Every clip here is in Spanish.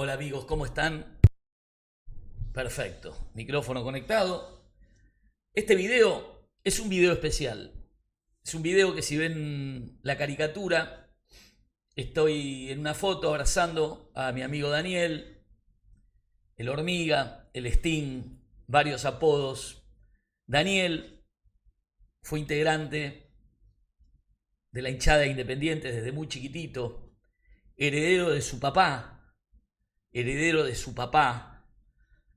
Hola amigos, ¿cómo están? Perfecto, micrófono conectado. Este video es un video especial. Es un video que si ven la caricatura, estoy en una foto abrazando a mi amigo Daniel, el Hormiga, el Sting, varios apodos. Daniel fue integrante de la hinchada Independiente desde muy chiquitito, heredero de su papá, heredero de su papá,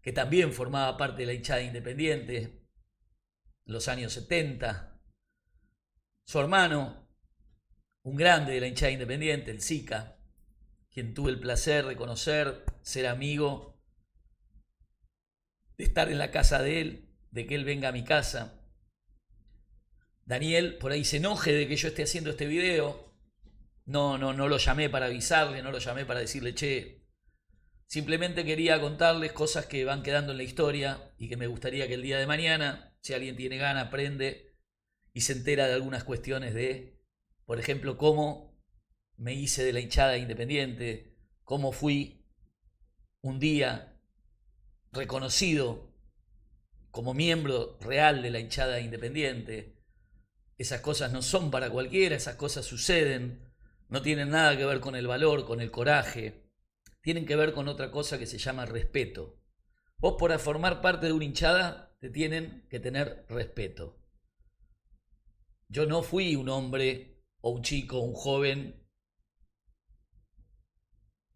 que también formaba parte de la hinchada Independiente en los años 70. Su hermano, un grande de la hinchada Independiente, el Zika, quien tuve el placer de conocer, ser amigo, de estar en la casa de él, de que él venga a mi casa. Daniel por ahí se enoje de que yo esté haciendo este video. No lo llamé para avisarle, no lo llamé para decirle, che, simplemente quería contarles cosas que van quedando en la historia y que me gustaría que el día de mañana, si alguien tiene ganas, aprende y se entera de algunas cuestiones de, por ejemplo, cómo me hice de la hinchada Independiente, cómo fui un día reconocido como miembro real de la hinchada Independiente. Esas cosas no son para cualquiera, esas cosas suceden, no tienen nada que ver con el valor, con el coraje, tienen que ver con otra cosa que se llama respeto. Vos por formar parte de una hinchada te tienen que tener respeto. Yo no fui un hombre o un chico, un joven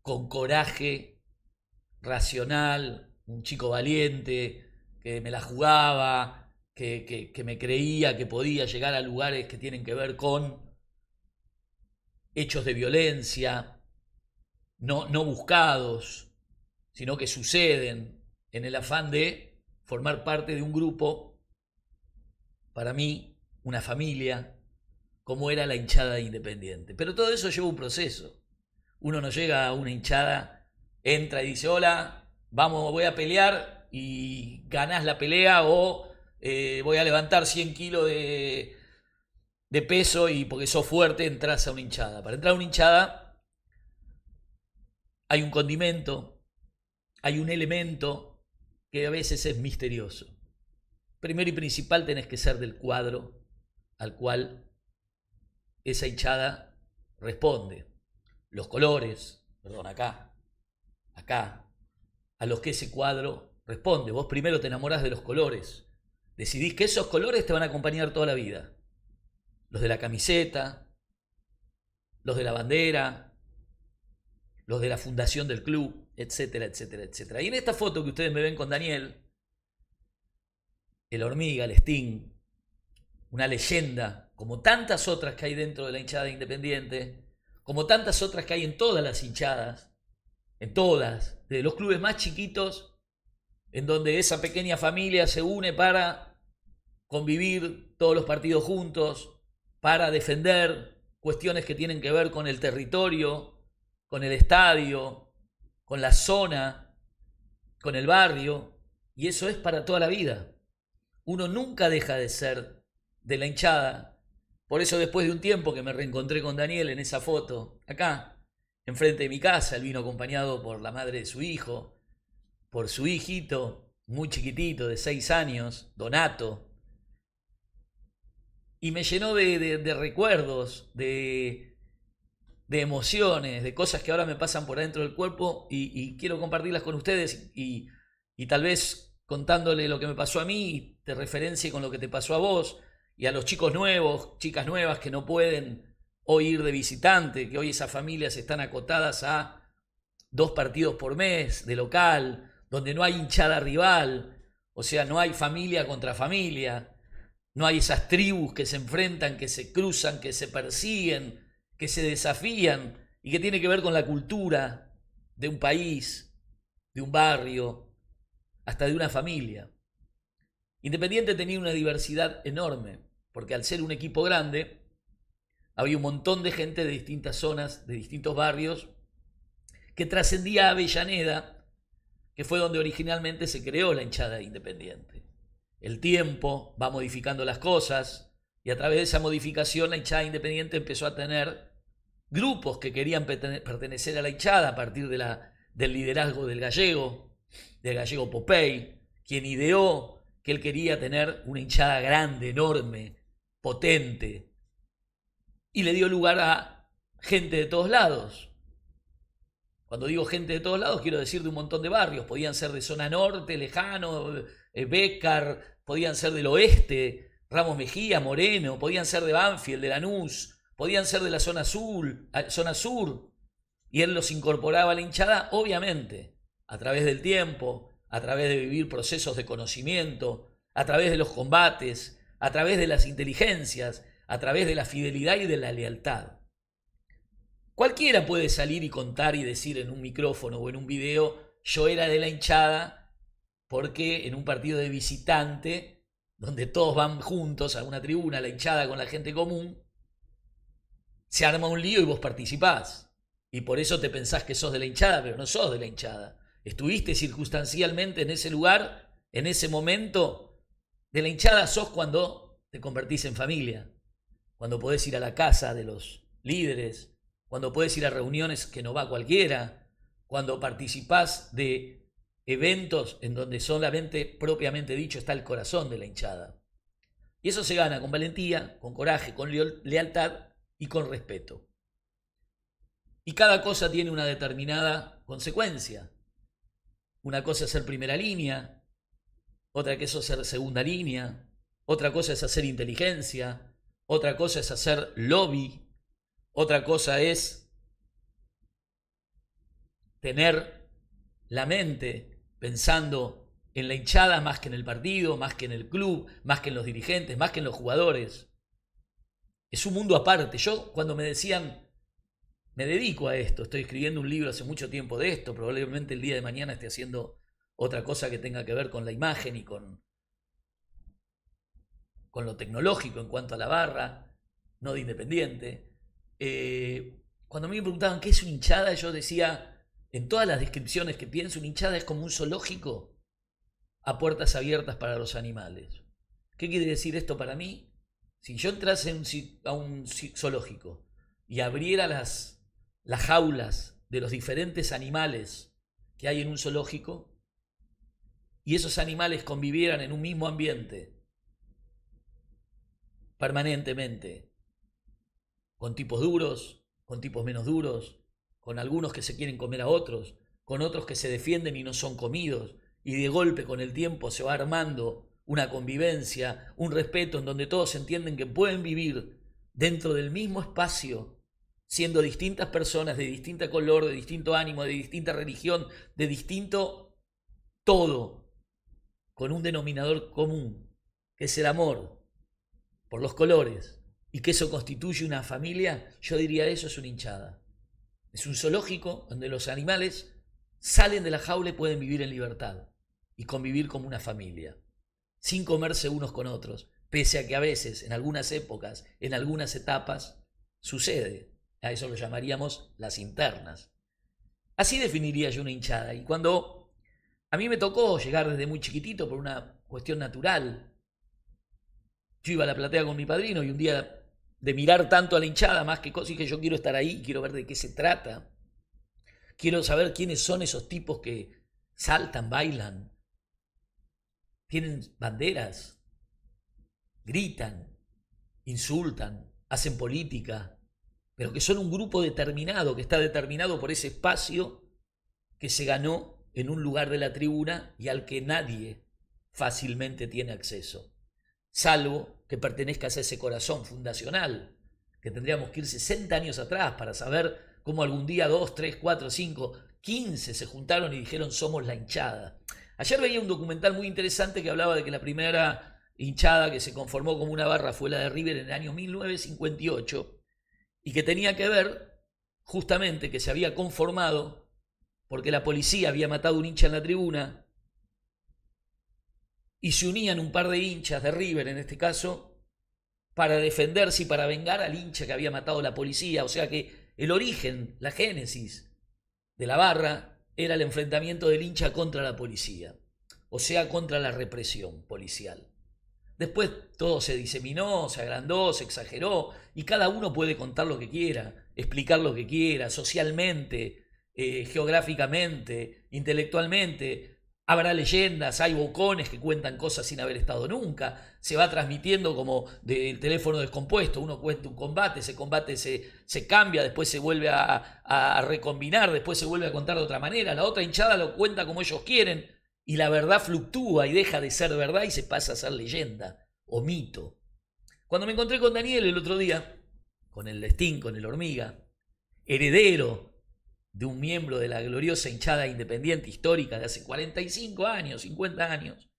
con coraje racional, un chico valiente, que me la jugaba, que me creía que podía llegar a lugares que tienen que ver con hechos de violencia, no buscados, sino que suceden en el afán de formar parte de un grupo, para mí, una familia, como era la hinchada Independiente. Pero todo eso lleva un proceso. Uno no llega a una hinchada, entra y dice, hola, vamos, voy a pelear y ganás la pelea o voy a levantar 100 kilos de peso y porque sos fuerte entras a una hinchada. Para entrar a una hinchada hay un condimento, hay un elemento que a veces es misterioso. Primero y principal tenés que ser del cuadro al cual esa hinchada responde. Los colores, perdón, acá, a los que ese cuadro responde. Vos primero te enamorás de los colores. Decidís que esos colores te van a acompañar toda la vida. Los de la camiseta, los de la bandera, los de la fundación del club, etcétera, etcétera, etcétera. Y en esta foto que ustedes me ven con Daniel, el Hormiga, el Sting, una leyenda, como tantas otras que hay dentro de la hinchada Independiente, como tantas otras que hay en todas las hinchadas, en todas, de los clubes más chiquitos, en donde esa pequeña familia se une para convivir todos los partidos juntos, para defender cuestiones que tienen que ver con el territorio, con el estadio, con la zona, con el barrio, y eso es para toda la vida. Uno nunca deja de ser de la hinchada. Por eso después de un tiempo que me reencontré con Daniel en esa foto, acá, enfrente de mi casa, él vino acompañado por la madre de su hijo, por su hijito, muy chiquitito, de 6 años, Donato, y me llenó de recuerdos, de emociones, de cosas que ahora me pasan por adentro del cuerpo y quiero compartirlas con ustedes y tal vez contándole lo que me pasó a mí, te referencie con lo que te pasó a vos y a los chicos nuevos, chicas nuevas que no pueden hoy ir de visitante, que hoy esas familias están acotadas a 2 partidos por mes de local, donde no hay hinchada rival, o sea, no hay familia contra familia, no hay esas tribus que se enfrentan, que se cruzan, que se persiguen, que se desafían y que tiene que ver con la cultura de un país, de un barrio, hasta de una familia. Independiente tenía una diversidad enorme, porque al ser un equipo grande, había un montón de gente de distintas zonas, de distintos barrios, que trascendía a Avellaneda, que fue donde originalmente se creó la hinchada Independiente. El tiempo va modificando las cosas y a través de esa modificación la hinchada Independiente empezó a tener grupos que querían pertenecer a la hinchada a partir de del liderazgo del gallego Popey, quien ideó que él quería tener una hinchada grande, enorme, potente, y le dio lugar a gente de todos lados. Cuando digo gente de todos lados, quiero decir de un montón de barrios. Podían ser de zona norte, lejano, Bécar, podían ser del oeste, Ramos Mejía, Moreno, podían ser de Banfield, de Lanús, podían ser de la zona sur. Y él los incorporaba a la hinchada, obviamente, a través del tiempo, a través de vivir procesos de conocimiento, a través de los combates, a través de las inteligencias, a través de la fidelidad y de la lealtad. Cualquiera puede salir y contar y decir en un micrófono o en un video, yo era de la hinchada porque en un partido de visitante, donde todos van juntos a una tribuna, la hinchada con la gente común, se arma un lío y vos participás. Y por eso te pensás que sos de la hinchada, pero no sos de la hinchada. Estuviste circunstancialmente en ese lugar, en ese momento. De la hinchada sos cuando te convertís en familia, cuando podés ir a la casa de los líderes, cuando podés ir a reuniones que no va cualquiera, cuando participás de eventos en donde solamente, propiamente dicho, está el corazón de la hinchada. Y eso se gana con valentía, con coraje, con lealtad y con respeto. Y cada cosa tiene una determinada consecuencia. Una cosa es ser primera línea, otra cosa es ser segunda línea, otra cosa es hacer inteligencia, otra cosa es hacer lobby, otra cosa es tener la mente pensando en la hinchada más que en el partido, más que en el club, más que en los dirigentes, más que en los jugadores. Es un mundo aparte. Yo cuando me decían, me dedico a esto, estoy escribiendo un libro hace mucho tiempo de esto, probablemente el día de mañana esté haciendo otra cosa que tenga que ver con la imagen y con lo tecnológico en cuanto a la barra, no de Independiente. Cuando a mí me preguntaban qué es una hinchada, yo decía, en todas las descripciones que pienso, una hinchada es como un zoológico a puertas abiertas para los animales. ¿Qué quiere decir esto para mí? Si yo entrase a un zoológico y abriera las jaulas de los diferentes animales que hay en un zoológico y esos animales convivieran en un mismo ambiente permanentemente, con tipos duros, con tipos menos duros, con algunos que se quieren comer a otros, con otros que se defienden y no son comidos, y de golpe con el tiempo se va armando una convivencia, un respeto en donde todos entienden que pueden vivir dentro del mismo espacio, siendo distintas personas de distinto color, de distinto ánimo, de distinta religión, de distinto todo, con un denominador común, que es el amor por los colores, y que eso constituye una familia. Yo diría eso es una hinchada. Es un zoológico donde los animales salen de la jaula y pueden vivir en libertad y convivir como una familia, sin comerse unos con otros, pese a que a veces, en algunas épocas, en algunas etapas, sucede. A eso lo llamaríamos las internas. Así definiría yo una hinchada. Y cuando a mí me tocó llegar desde muy chiquitito por una cuestión natural, yo iba a la platea con mi padrino y un día de mirar tanto a la hinchada, más que cosas, que yo quiero estar ahí, quiero ver de qué se trata, quiero saber quiénes son esos tipos que saltan, bailan, tienen banderas, gritan, insultan, hacen política, pero que son un grupo determinado, que está determinado por ese espacio que se ganó en un lugar de la tribuna y al que nadie fácilmente tiene acceso, salvo que pertenezcas a ese corazón fundacional, que tendríamos que ir 60 años atrás para saber cómo algún día 2, 3, 4, 5, 15 se juntaron y dijeron somos la hinchada. Ayer veía un documental muy interesante que hablaba de que la primera hinchada que se conformó como una barra fue la de River en el año 1958 y que tenía que ver justamente que se había conformado porque la policía había matado a un hincha en la tribuna y se unían un par de hinchas de River, en este caso, para defenderse y para vengar al hincha que había matado la policía. O sea que el origen, la génesis de la barra era el enfrentamiento del hincha contra la policía, o sea, contra la represión policial. Después todo se diseminó, se agrandó, se exageró, y cada uno puede contar lo que quiera, explicar lo que quiera, socialmente, geográficamente, intelectualmente. Habrá leyendas, hay bocones que cuentan cosas sin haber estado nunca. Se va transmitiendo como del teléfono descompuesto. Uno cuenta un combate, ese combate se cambia, después se vuelve a recombinar, después se vuelve a contar de otra manera. La otra hinchada lo cuenta como ellos quieren y la verdad fluctúa y deja de ser verdad y se pasa a ser leyenda o mito. Cuando me encontré con Daniel el otro día, con el Lestín, con el Hormiga, heredero de un miembro de la gloriosa hinchada independiente histórica de hace 45 años, 50 años.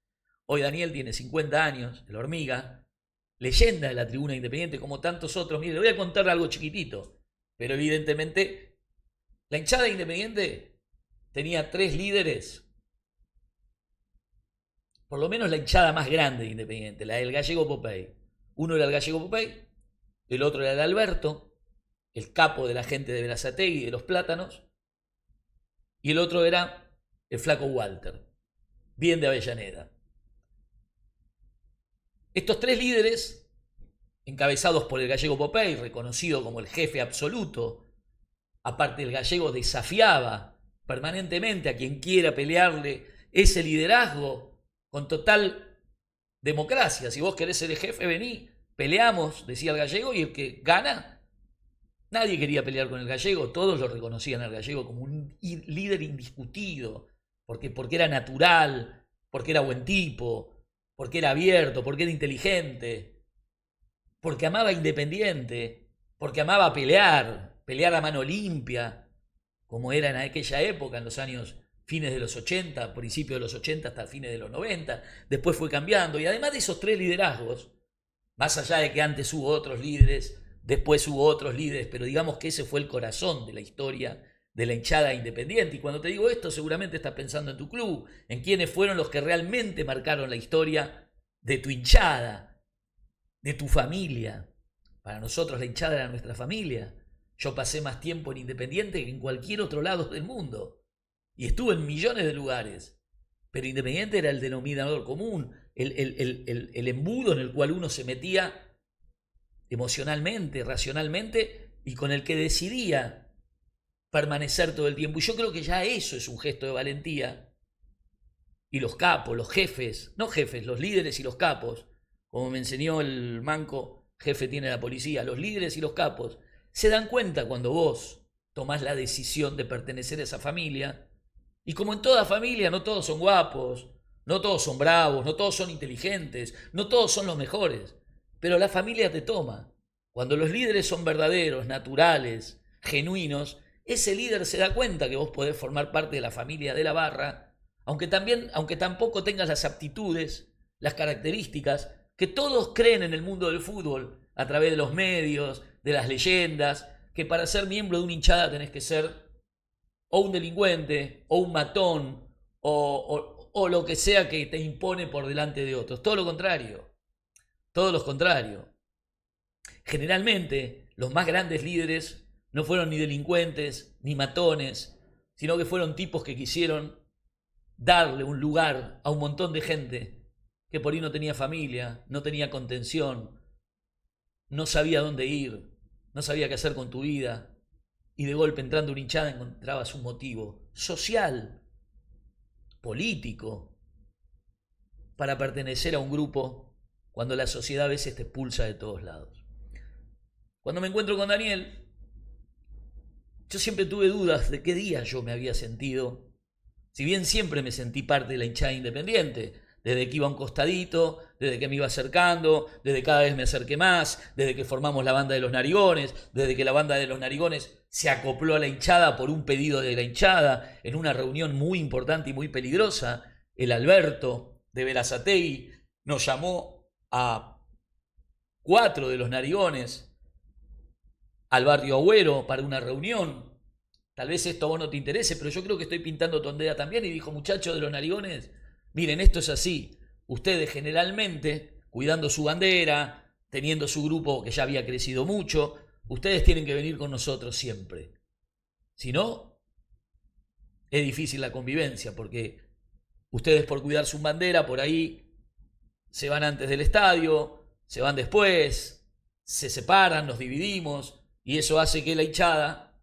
Hoy Daniel tiene 50 años, el Hormiga, leyenda de la tribuna independiente como tantos otros. Mire, le voy a contar algo chiquitito, pero evidentemente la hinchada independiente tenía 3 líderes, por lo menos la hinchada más grande de Independiente, la del Gallego Popey. Uno era el Gallego Popey, el otro era el Alberto, el capo de la gente de Berazategui y de los Plátanos, y el otro era el flaco Walter, bien de Avellaneda. Estos 3 líderes, encabezados por el Gallego Popey, reconocido como el jefe absoluto, aparte el Gallego desafiaba permanentemente a quien quiera pelearle ese liderazgo con total democracia. Si vos querés ser el jefe, vení, peleamos, decía el Gallego, y el que gana. Nadie quería pelear con el Gallego, todos lo reconocían al Gallego como un líder indiscutido, porque era natural, porque era buen tipo, porque era abierto, porque era inteligente, porque amaba Independiente, porque amaba pelear a mano limpia, como era en aquella época, en los años fines de los 80, principios de los 80 hasta fines de los 90, después fue cambiando, y además de esos 3 liderazgos, más allá de que antes hubo otros líderes, después hubo otros líderes, pero digamos que ese fue el corazón de la historia de la hinchada independiente. Y cuando te digo esto, seguramente estás pensando en tu club, en quiénes fueron los que realmente marcaron la historia de tu hinchada, de tu familia. Para nosotros la hinchada era nuestra familia. Yo pasé más tiempo en Independiente que en cualquier otro lado del mundo. Y estuve en millones de lugares. Pero Independiente era el denominador común, el embudo en el cual uno se metía emocionalmente, racionalmente, y con el que decidía permanecer todo el tiempo. Y yo creo que ya eso es un gesto de valentía. Y los capos, los jefes, no jefes, los líderes y los capos, como me enseñó el manco, jefe tiene la policía, los líderes y los capos, se dan cuenta cuando vos tomás la decisión de pertenecer a esa familia. Y como en toda familia, no todos son guapos, no todos son bravos, no todos son inteligentes, no todos son los mejores. Pero la familia te toma. Cuando los líderes son verdaderos, naturales, genuinos, ese líder se da cuenta que vos podés formar parte de la familia de la barra, aunque tampoco tengas las aptitudes, las características que todos creen en el mundo del fútbol, a través de los medios, de las leyendas, que para ser miembro de una hinchada tenés que ser o un delincuente, o un matón, o lo que sea que te impone por delante de otros. Todo lo contrario. Todo lo contrario. Generalmente, los más grandes líderes no fueron ni delincuentes, ni matones, sino que fueron tipos que quisieron darle un lugar a un montón de gente que por ahí no tenía familia, no tenía contención, no sabía dónde ir, no sabía qué hacer con tu vida, y de golpe entrando a una hinchada encontrabas un motivo social, político, para pertenecer a un grupo cuando la sociedad a veces te expulsa de todos lados. Cuando me encuentro con Daniel, yo siempre tuve dudas de qué día yo me había sentido, si bien siempre me sentí parte de la hinchada independiente, desde que iba a un costadito, desde que me iba acercando, desde que cada vez me acerqué más, desde que formamos la banda de los Narigones, desde que la banda de los Narigones se acopló a la hinchada por un pedido de la hinchada, en una reunión muy importante y muy peligrosa, el Alberto de Berazategui nos llamó a 4 de los Narigones al barrio Agüero para una reunión. Tal vez esto a vos no te interese, pero yo creo que estoy pintando tondera también. Y dijo: muchachos de los Narigones, miren, esto es así. Ustedes generalmente, cuidando su bandera, teniendo su grupo que ya había crecido mucho, ustedes tienen que venir con nosotros siempre. Si no, es difícil la convivencia, porque ustedes, por cuidar su bandera, por ahí se van antes del estadio, se van después, se separan, nos dividimos, y eso hace que la hinchada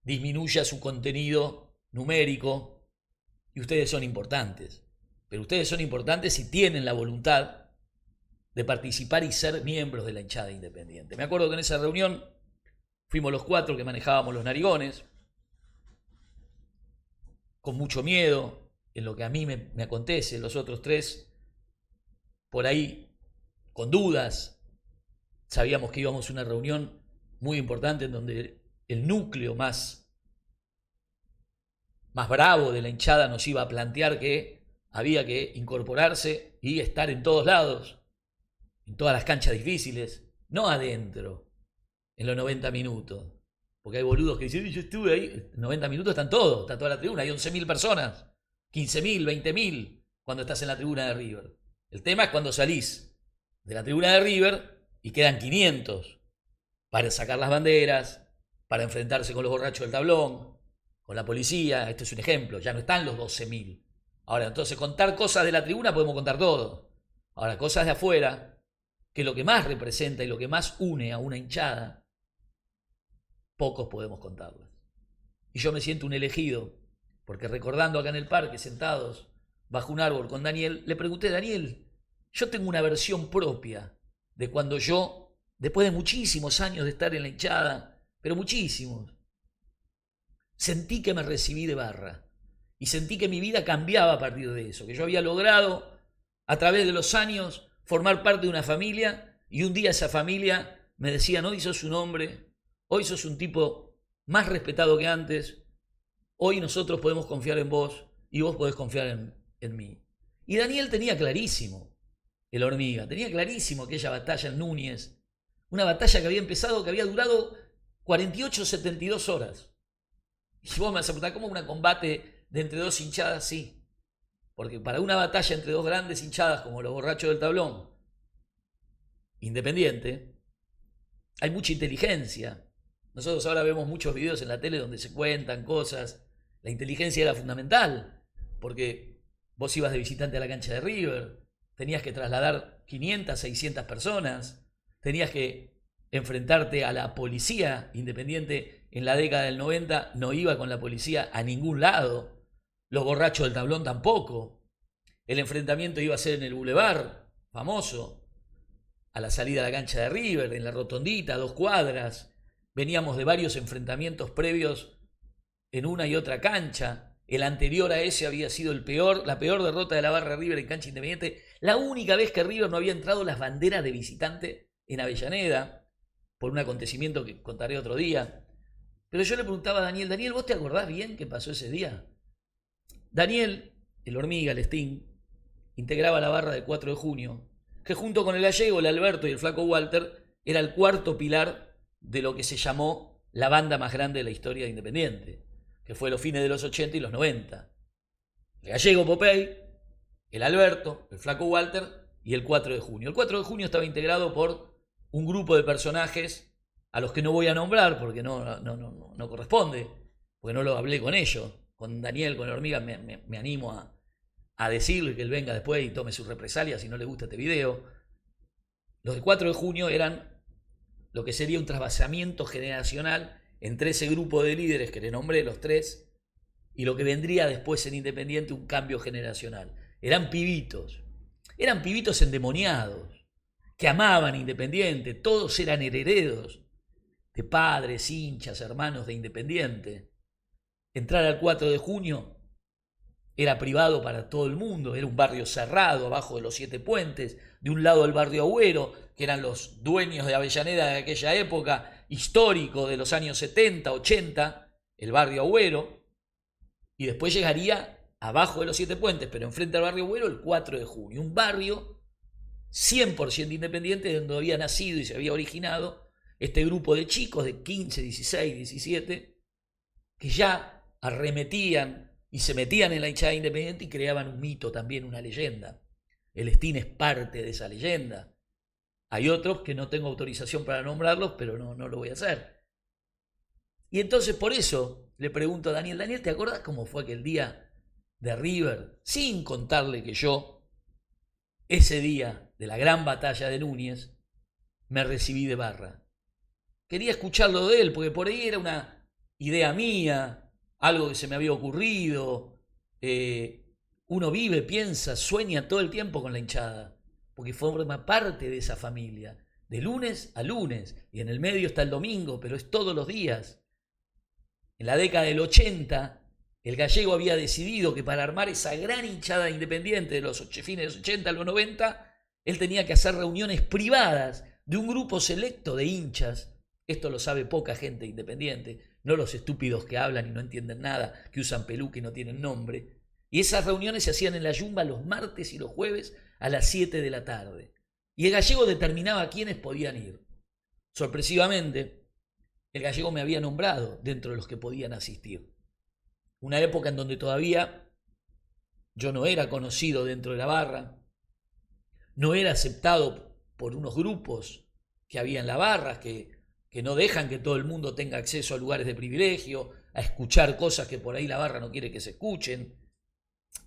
disminuya su contenido numérico, y ustedes son importantes. Pero ustedes son importantes si tienen la voluntad de participar y ser miembros de la hinchada Independiente. Me acuerdo que en esa reunión fuimos los 4 que manejábamos los narigones, con mucho miedo en lo que a mí me acontece, los otros 3 por ahí con dudas. Sabíamos que íbamos a una reunión muy importante en donde el núcleo más bravo de la hinchada nos iba a plantear que había que incorporarse y estar en todos lados, en todas las canchas difíciles, no adentro, en los 90 minutos. Porque hay boludos que dicen, yo estuve ahí, en 90 minutos están todos, está toda la tribuna, hay 11.000 personas, 15.000, 20.000 cuando estás en la tribuna de River. El tema es cuando salís de la tribuna de River y quedan 500 para sacar las banderas, para enfrentarse con los borrachos del tablón, con la policía. Este es un ejemplo, ya no están los 12.000. Ahora, entonces, contar cosas de la tribuna podemos contar todo. Ahora, cosas de afuera, que lo que más representa y lo que más une a una hinchada, pocos podemos contarlas. Y yo me siento un elegido, porque recordando acá en el parque, sentados bajo un árbol con Daniel, le pregunté, Daniel, yo tengo una versión propia de cuando yo, después de muchísimos años de estar en la hinchada, pero muchísimos, sentí que me recibí de Barra. Y sentí que mi vida cambiaba a partir de eso, que yo había logrado a través de los años formar parte de una familia, y un día esa familia me decía, hoy sos un hombre, hoy sos un tipo más respetado que antes, hoy nosotros podemos confiar en vos y vos podés confiar en mí. Y Daniel tenía clarísimo, el Hormiga, tenía clarísimo aquella batalla en Núñez, una batalla que había empezado, que había durado 48, 72 horas. Y vos me vas a preguntar, ¿cómo un combate de entre 2 hinchadas? Sí, porque para una batalla entre 2 grandes hinchadas como los borrachos del tablón, Independiente, hay mucha inteligencia. Nosotros ahora vemos muchos videos en la tele donde se cuentan cosas. La inteligencia era fundamental, porque vos ibas de visitante a la cancha de River, tenías que trasladar 500, 600 personas, tenías que enfrentarte a la policía. Independiente en la década del 90 no iba con la policía a ningún lado, los borrachos del tablón tampoco. El enfrentamiento iba a ser en el Boulevard, famoso, a la salida de la cancha de River, en la rotondita, a 2 cuadras. Veníamos de varios enfrentamientos previos en una y otra cancha. El anterior a ese había sido la peor derrota de la Barra de River en cancha Independiente. La única vez que River no había entrado las banderas de visitante en Avellaneda, por un acontecimiento que contaré otro día. Pero yo le preguntaba a Daniel, ¿vos te acordás bien qué pasó ese día? Daniel, el Hormiga, el Sting, integraba la barra del 4 de junio, que junto con el Gallego, el Alberto y el Flaco Walter, era el cuarto pilar de lo que se llamó la banda más grande de la historia de Independiente, que fue los fines de los 80 y los 90. El Gallego Popey, el Alberto, el Flaco Walter y el 4 de junio. El 4 de junio estaba integrado por un grupo de personajes a los que no voy a nombrar porque no corresponde, porque no lo hablé con ellos. Con Daniel, con la Hormiga, me animo a decirle que él venga después y tome sus represalias si no le gusta este video. Los del 4 de junio eran lo que sería un trasvasamiento generacional entre ese grupo de líderes que le nombré, los 3, y lo que vendría después en Independiente, un cambio generacional. Eran pibitos endemoniados, que amaban Independiente, todos eran herederos de padres, hinchas, hermanos de Independiente. Entrar al 4 de junio era privado para todo el mundo, era un barrio cerrado, abajo de los 7 puentes, de un lado el barrio Agüero, que eran los dueños de Avellaneda de aquella época, histórico de los años 70, 80, el barrio Agüero, y después llegaría abajo de los 7 puentes, pero enfrente al barrio Agüero, el 4 de junio, un barrio 100% independiente donde había nacido y se había originado este grupo de chicos de 15, 16, 17, que ya arremetían y se metían en la hinchada Independiente y creaban un mito también, una leyenda. El Sting es parte de esa leyenda. Hay otros que no tengo autorización para nombrarlos, pero no lo voy a hacer. Y entonces por eso le pregunto a Daniel, ¿te acuerdas cómo fue aquel día de River? Sin contarle que yo, ese día de la gran batalla de Núñez, me recibí de Barra. Quería escucharlo de él, porque por ahí era idea mía, algo que se me había ocurrido. Uno vive, piensa, sueña todo el tiempo con la hinchada, porque forma parte de esa familia, de lunes a lunes, y en el medio está el domingo, pero es todos los días. En la década del 80, el Gallego había decidido que para armar esa gran hinchada Independiente de los fines de los 80 a los 90, él tenía que hacer reuniones privadas de un grupo selecto de hinchas. Esto lo sabe poca gente independiente, no los estúpidos que hablan y no entienden nada, que usan peluca y no tienen nombre. Y esas reuniones se hacían en la Yumba los martes y los jueves a las 7 de la tarde. Y el Gallego determinaba quiénes podían ir. Sorpresivamente, el Gallego me había nombrado dentro de los que podían asistir. Una época en donde todavía yo no era conocido dentro de la barra, no era aceptado por unos grupos que había en la barra, que no dejan que todo el mundo tenga acceso a lugares de privilegio, a escuchar cosas que por ahí la barra no quiere que se escuchen,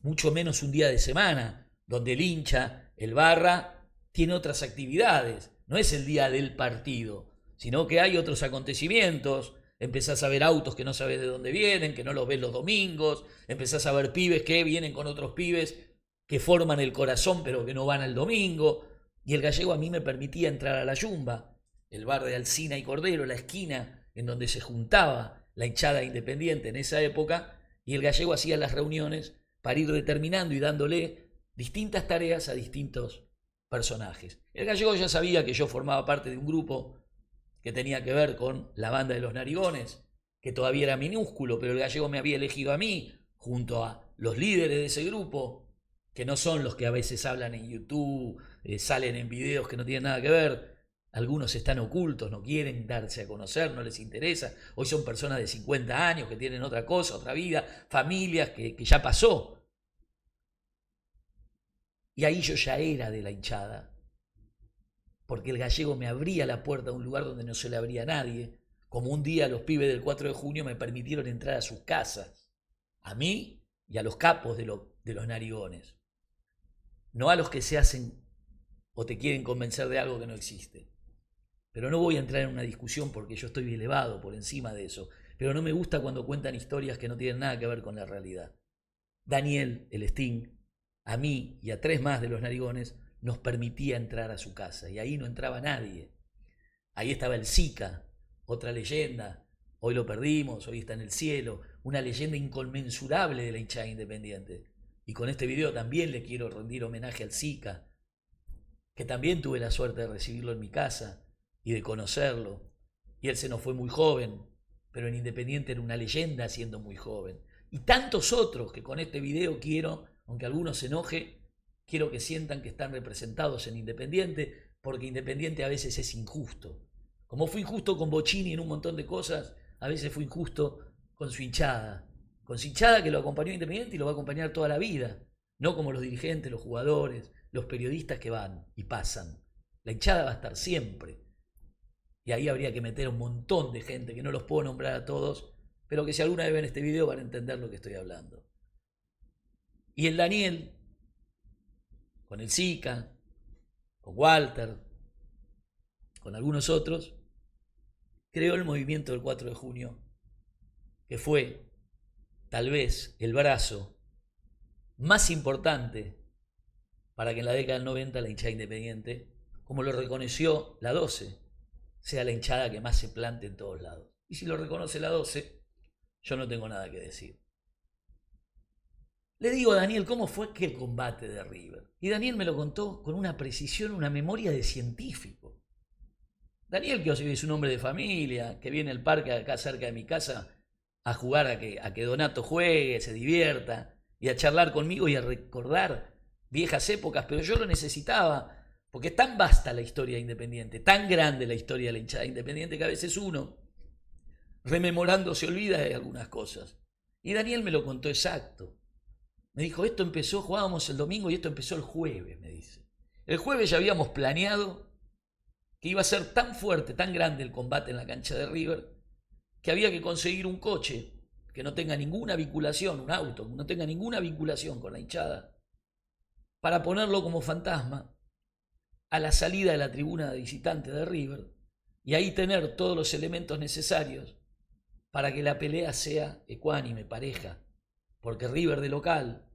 mucho menos un día de semana, donde el hincha, el barra, tiene otras actividades, no es el día del partido, sino que hay otros acontecimientos. Empezás a ver autos que no sabes de dónde vienen, que no los ves los domingos, empezás a ver pibes que vienen con otros pibes que forman el corazón pero que no van al domingo, y el Gallego a mí me permitía entrar a la Yumba, el bar de Alsina y Cordero, la esquina en donde se juntaba la hinchada Independiente en esa época, y el Gallego hacía las reuniones para ir determinando y dándole distintas tareas a distintos personajes. El Gallego ya sabía que yo formaba parte de un grupo que tenía que ver con la banda de los Narigones, que todavía era minúsculo, pero el Gallego me había elegido a mí, junto a los líderes de ese grupo, que no son los que a veces hablan en YouTube, salen en videos que no tienen nada que ver. Algunos están ocultos, no quieren darse a conocer, no les interesa. Hoy son personas de 50 años que tienen otra cosa, otra vida, familias que ya pasó. Y ahí yo ya era de la hinchada, porque el Gallego me abría la puerta a un lugar donde no se le abría a nadie, como un día los pibes del 4 de junio me permitieron entrar a sus casas, a mí y a los capos de los Narigones, no a los que se hacen o te quieren convencer de algo que no existe. Pero no voy a entrar en una discusión porque yo estoy elevado por encima de eso, pero no me gusta cuando cuentan historias que no tienen nada que ver con la realidad. Daniel, el Sting, a mí y a 3 más de los Narigones nos permitía entrar a su casa, y ahí no entraba nadie. Ahí estaba el Zika, otra leyenda, hoy lo perdimos, hoy está en el cielo, una leyenda inconmensurable de la hinchada Independiente. Y con este video también le quiero rendir homenaje al Zika, que también tuve la suerte de recibirlo en mi casa y de conocerlo. Y él se nos fue muy joven, pero en Independiente era una leyenda siendo muy joven. Y tantos otros que con este video quiero, aunque algunos se enoje, quiero que sientan que están representados en Independiente, porque Independiente a veces es injusto. Como fue injusto con Bocini en un montón de cosas, a veces fue injusto con su hinchada. Con su hinchada que lo acompañó a Independiente y lo va a acompañar toda la vida. No como los dirigentes, los jugadores, los periodistas que van y pasan. La hinchada va a estar siempre. Y ahí habría que meter un montón de gente, que no los puedo nombrar a todos, pero que si alguna vez ven este video van a entender lo que estoy hablando. Y el Daniel, con el Zika, con Walter, con algunos otros, creó el movimiento del 4 de junio, que fue tal vez el brazo más importante para que en la década del 90 la hinchada Independiente, como lo reconoció la 12, sea la hinchada que más se plante en todos lados. Y si lo reconoce la 12, yo no tengo nada que decir. Le digo a Daniel cómo fue aquel combate de River. Y Daniel me lo contó con una precisión, una memoria de científico. Daniel, que es un hombre de familia, que viene al parque acá cerca de mi casa a jugar a que Donato juegue, se divierta, y a charlar conmigo y a recordar viejas épocas, pero yo lo necesitaba, porque es tan vasta la historia Independiente, tan grande la historia de la hinchada Independiente, que a veces uno, rememorando, se olvida de algunas cosas. Y Daniel me lo contó exacto. Me dijo, esto empezó, jugábamos el domingo y esto empezó el jueves, me dice. El jueves ya habíamos planeado que iba a ser tan fuerte, tan grande el combate en la cancha de River, que había que conseguir un coche que no tenga ninguna vinculación, un auto, que no tenga ninguna vinculación con la hinchada, para ponerlo como fantasma a la salida de la tribuna de visitante de River, y ahí tener todos los elementos necesarios para que la pelea sea ecuánime, pareja. Porque River de local,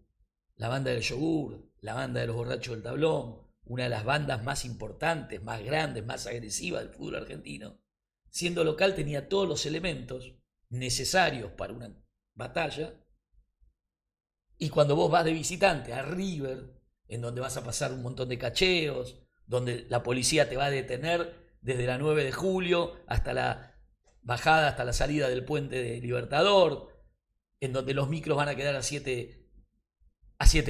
la banda del yogur, la banda de los borrachos del tablón, una de las bandas más importantes, más grandes, más agresivas del fútbol argentino, siendo local tenía todos los elementos necesarios para una batalla. Y cuando vos vas de visitante a River, en donde vas a pasar un montón de cacheos, donde la policía te va a detener desde la 9 de julio hasta la bajada, hasta la salida del puente de Libertador, en donde los micros van a quedar a 7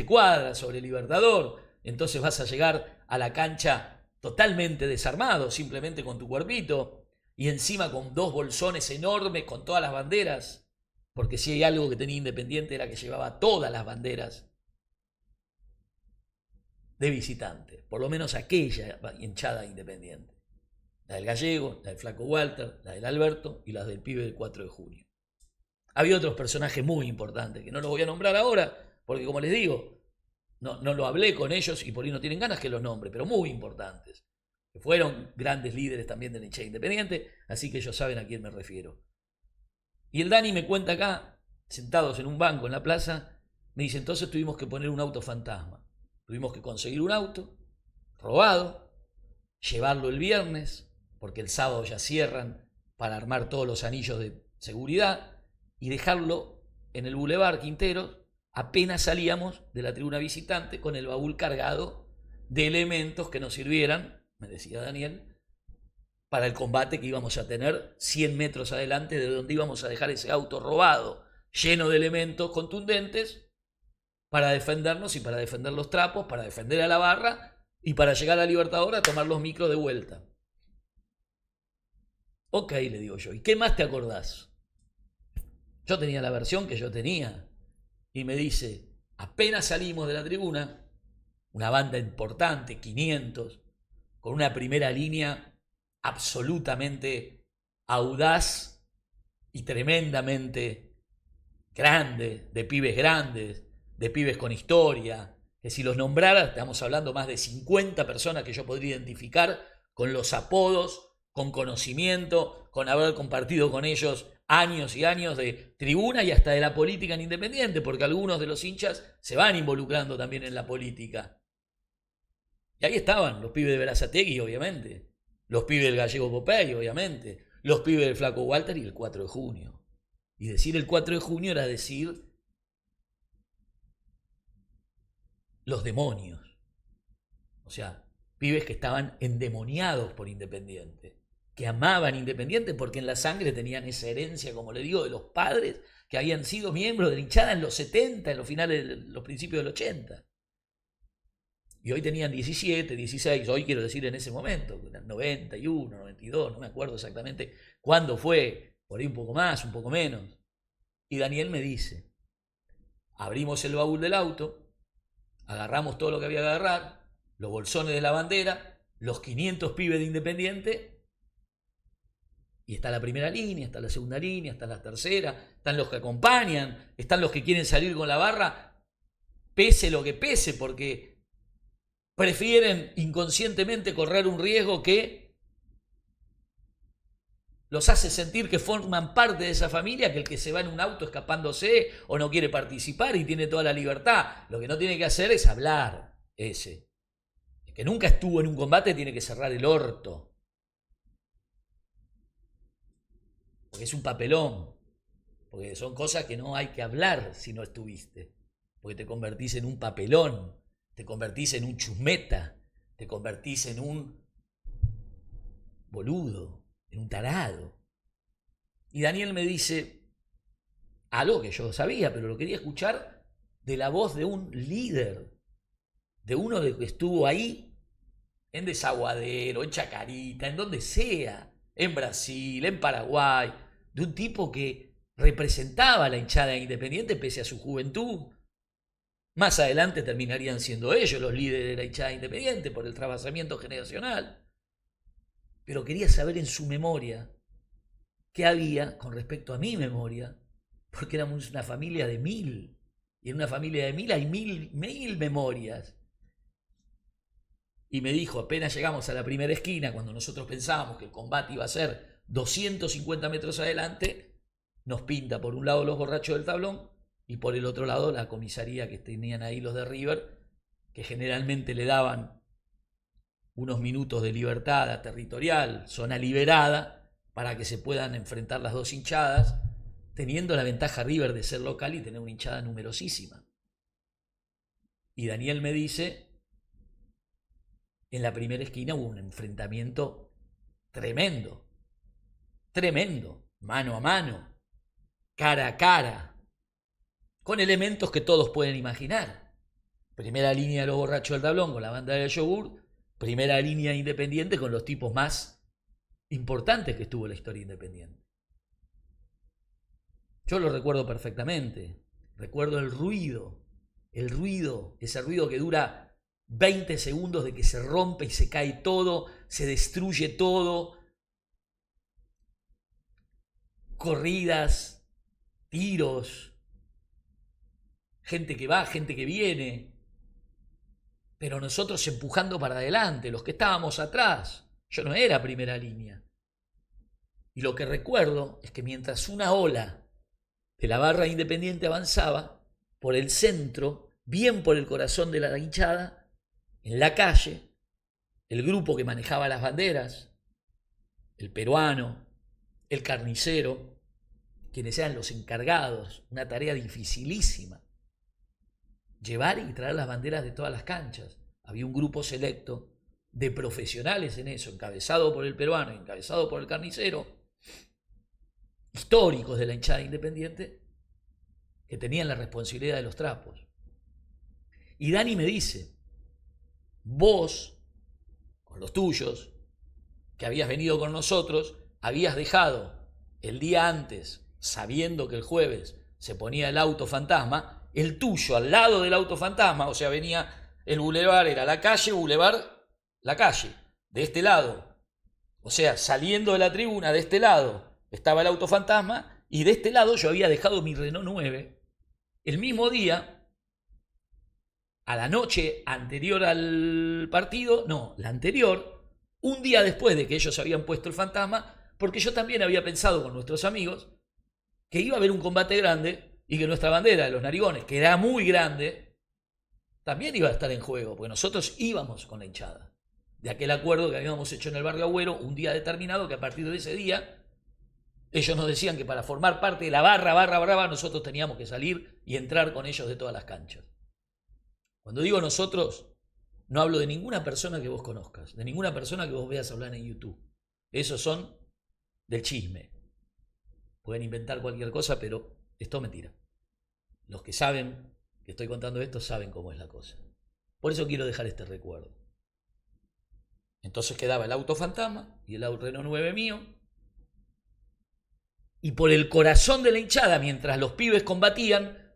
cuadras sobre Libertador, entonces vas a llegar a la cancha totalmente desarmado, simplemente con tu cuerpito, y encima con 2 bolsones enormes con todas las banderas, porque si hay algo que tenía Independiente era que llevaba todas las banderas de visitante, por lo menos aquella hinchada Independiente, la del Gallego, la del Flaco Walter, la del Alberto y las del pibe del 4 de junio. Había otros personajes muy importantes que no los voy a nombrar ahora, porque como les digo, no lo hablé con ellos y por ahí no tienen ganas que los nombre, pero muy importantes, que fueron grandes líderes también de la hinchada Independiente, así que ellos saben a quién me refiero. Y el Dani me cuenta acá, sentados en un banco en la plaza, me dice, entonces tuvimos que poner un auto fantasma, tuvimos que conseguir un auto robado, llevarlo el viernes, porque el sábado ya cierran para armar todos los anillos de seguridad, y dejarlo en el Boulevard Quinteros apenas salíamos de la tribuna visitante con el baúl cargado de elementos que nos sirvieran, me decía Daniel, para el combate que íbamos a tener 100 metros adelante de donde íbamos a dejar ese auto robado, lleno de elementos contundentes, para defendernos y para defender los trapos, para defender a la barra y para llegar a Libertador a tomar los micros de vuelta. Ok, le digo yo, ¿y qué más te acordás? Yo tenía la versión que yo tenía. Y me dice, apenas salimos de la tribuna, una banda importante, 500, con una primera línea absolutamente audaz y tremendamente grande, de pibes grandes, de pibes con historia, que si los nombrara, estamos hablando más de 50 personas que yo podría identificar con los apodos, con conocimiento, con haber compartido con ellos años y años de tribuna y hasta de la política en Independiente, porque algunos de los hinchas se van involucrando también en la política. Y ahí estaban los pibes de Berazategui, obviamente, los pibes del Gallego Popey, obviamente, los pibes del Flaco Walter y el 4 de junio. Y decir el 4 de junio era decir los demonios. O sea, pibes que estaban endemoniados por Independiente, que amaban Independiente porque en la sangre tenían esa herencia, como le digo, de los padres que habían sido miembros de la hinchada en los 70, en los finales, los principios del 80. Y hoy tenían 17, 16, hoy quiero decir en ese momento, 91, 92, no me acuerdo exactamente cuándo fue, por ahí un poco más, un poco menos. Y Daniel me dice, abrimos el baúl del auto, agarramos todo lo que había que agarrar, los bolsones de la bandera, los 500 pibes de Independiente, y está la primera línea, está la segunda línea, está la tercera, están los que acompañan, están los que quieren salir con la barra, pese lo que pese, porque prefieren inconscientemente correr un riesgo que los hace sentir que forman parte de esa familia que el que se va en un auto escapándose o no quiere participar y tiene toda la libertad. Lo que no tiene que hacer es hablar ese. El que nunca estuvo en un combate tiene que cerrar el orto. Porque es un papelón. Porque son cosas que no hay que hablar si no estuviste. Porque te convertís en un papelón. Te convertís en un chusmeta. Te convertís en un boludo. En un tarado. Y Daniel me dice algo que yo sabía, pero lo quería escuchar de la voz de un líder, de uno que estuvo ahí en Desaguadero, en Chacarita, en donde sea, en Brasil, en Paraguay, de un tipo que representaba a la hinchada Independiente pese a su juventud. Más adelante terminarían siendo ellos los líderes de la hinchada Independiente por el trasvasamiento generacional. Pero quería saber en su memoria qué había con respecto a mi memoria, porque éramos una familia de 1000, y en una familia de 1000 hay mil memorias. Y me dijo, apenas llegamos a la primera esquina, cuando nosotros pensábamos que el combate iba a ser 250 metros adelante, nos pinta por un lado los borrachos del tablón y por el otro lado la comisaría que tenían ahí los de River, que generalmente le daban unos minutos de libertad territorial, zona liberada, para que se puedan enfrentar las dos hinchadas, teniendo la ventaja River de ser local y tener una hinchada numerosísima. Y Daniel me dice, en la primera esquina hubo un enfrentamiento tremendo, mano a mano, cara a cara, con elementos que todos pueden imaginar. Primera línea de los borrachos del tablón con la banda del yogur, primera línea Independiente con los tipos más importantes que estuvo en la historia Independiente. Yo lo recuerdo perfectamente, recuerdo el ruido, ese ruido que dura 20 segundos de que se rompe y se cae todo, se destruye todo, corridas, tiros, gente que va, gente que viene, pero nosotros empujando para adelante, los que estábamos atrás. Yo no era primera línea. Y lo que recuerdo es que mientras una ola de la barra Independiente avanzaba, por el centro, bien por el corazón de la hinchada, en la calle, el grupo que manejaba las banderas, el peruano, el carnicero, quienes eran los encargados, una tarea dificilísima, llevar y traer las banderas de todas las canchas. Había un grupo selecto de profesionales en eso, encabezado por el peruano y encabezado por el carnicero, históricos de la hinchada Independiente, que tenían la responsabilidad de los trapos. Y Dani me dice, vos, con los tuyos, que habías venido con nosotros, habías dejado el día antes, sabiendo que el jueves se ponía el auto fantasma, el tuyo al lado del auto fantasma, o sea, venía el bulevar, era la calle, bulevar, la calle, de este lado, o sea, saliendo de la tribuna, de este lado estaba el auto fantasma, y de este lado yo había dejado mi Renault 9, el mismo día, a la noche anterior al partido, no, la anterior, un día después de que ellos habían puesto el fantasma, porque yo también había pensado con nuestros amigos que iba a haber un combate grande y que nuestra bandera de los narigones, que era muy grande, también iba a estar en juego, porque nosotros íbamos con la hinchada. De aquel acuerdo que habíamos hecho en el barrio Agüero, un día determinado, que a partir de ese día, ellos nos decían que para formar parte de la barra brava, nosotros teníamos que salir y entrar con ellos de todas las canchas. Cuando digo nosotros, no hablo de ninguna persona que vos conozcas, de ninguna persona que vos veas hablar en YouTube. Esos son del chisme. Pueden inventar cualquier cosa, pero esto es mentira. Los que saben que estoy contando esto saben cómo es la cosa. Por eso quiero dejar este recuerdo. Entonces quedaba el auto fantasma y el auto Renault 9 mío. Y por el corazón de la hinchada, mientras los pibes combatían,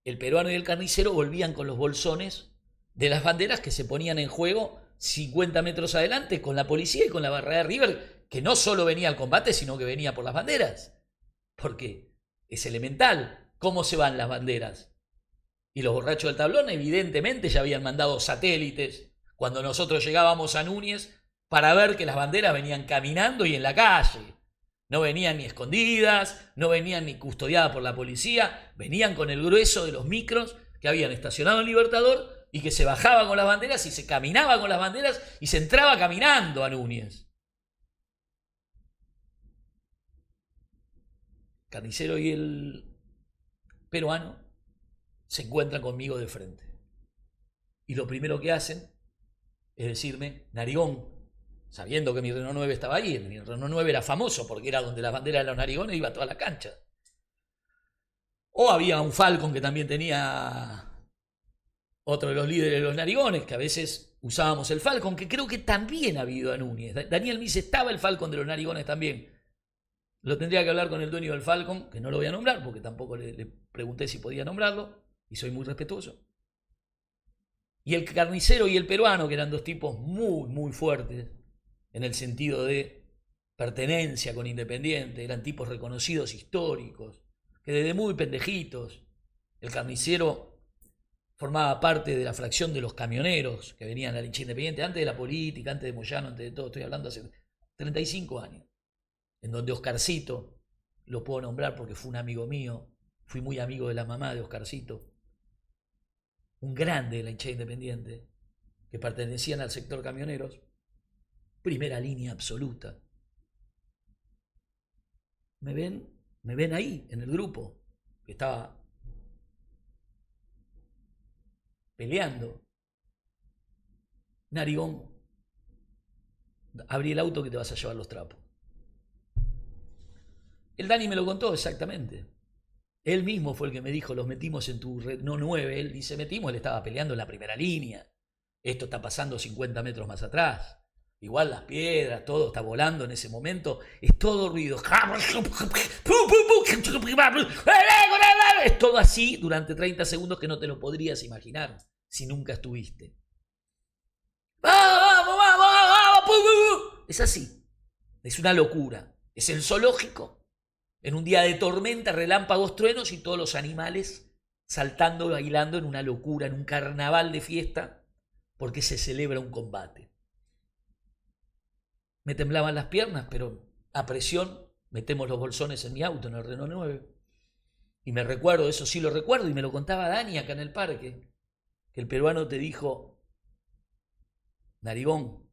el peruano y el carnicero volvían con los bolsones de las banderas que se ponían en juego 50 metros adelante con la policía y con la barra de River, que no solo venía al combate, sino que venía por las banderas. Porque es elemental cómo se van las banderas. Y los borrachos del tablón evidentemente ya habían mandado satélites cuando nosotros llegábamos a Núñez para ver que las banderas venían caminando y en la calle. No venían ni escondidas, no venían ni custodiadas por la policía, venían con el grueso de los micros que habían estacionado en Libertador y que se bajaba con las banderas y se caminaba con las banderas y se entraba caminando a Núñez. Carnicero y el peruano se encuentran conmigo de frente. Y lo primero que hacen es decirme, narigón, sabiendo que mi Renault 9 estaba ahí. Mi Renault 9 era famoso porque era donde la bandera de los narigones iba a toda la cancha. O había un Falcon que también tenía otro de los líderes de los narigones, que a veces usábamos el Falcon, que creo que también ha habido a Núñez. Daniel me dice, estaba el Falcon de los narigones también. Lo tendría que hablar con el dueño del Falcon, que no lo voy a nombrar porque tampoco le pregunté si podía nombrarlo, y soy muy respetuoso. Y el carnicero y el peruano, que eran dos tipos muy, muy fuertes, en el sentido de pertenencia con Independiente, eran tipos reconocidos históricos, que desde muy pendejitos, el carnicero formaba parte de la fracción de los camioneros que venían a la hinchada Independiente, antes de la política, antes de Moyano, antes de todo, estoy hablando hace 35 años, en donde Oscarcito lo puedo nombrar porque fue un amigo mío, fui muy amigo de la mamá de Oscarcito, un grande de la hinchada Independiente, que pertenecían al sector camioneros, primera línea absoluta. Me ven ahí, en el grupo, que estaba peleando. Narigón, abrí el auto que te vas a llevar los trapos. El Dani me lo contó exactamente. Él mismo fue el que me dijo, los metimos en tu red, no 9, él dice metimos, él estaba peleando en la primera línea. Esto está pasando 50 metros más atrás. Igual las piedras, todo está volando en ese momento. Es todo ruido. Es todo así durante 30 segundos que no te lo podrías imaginar si nunca estuviste. ¡Vamos, vamos, vamos! Es así. Es una locura. Es el zoológico. En un día de tormenta, relámpagos, truenos y todos los animales saltando, bailando en una locura, en un carnaval de fiesta, porque se celebra un combate. Me temblaban las piernas, pero a presión metemos los bolsones en mi auto, en el Renault 9. Y me recuerdo, eso sí lo recuerdo, y me lo contaba Dani acá en el parque, que el peruano te dijo, Narigón,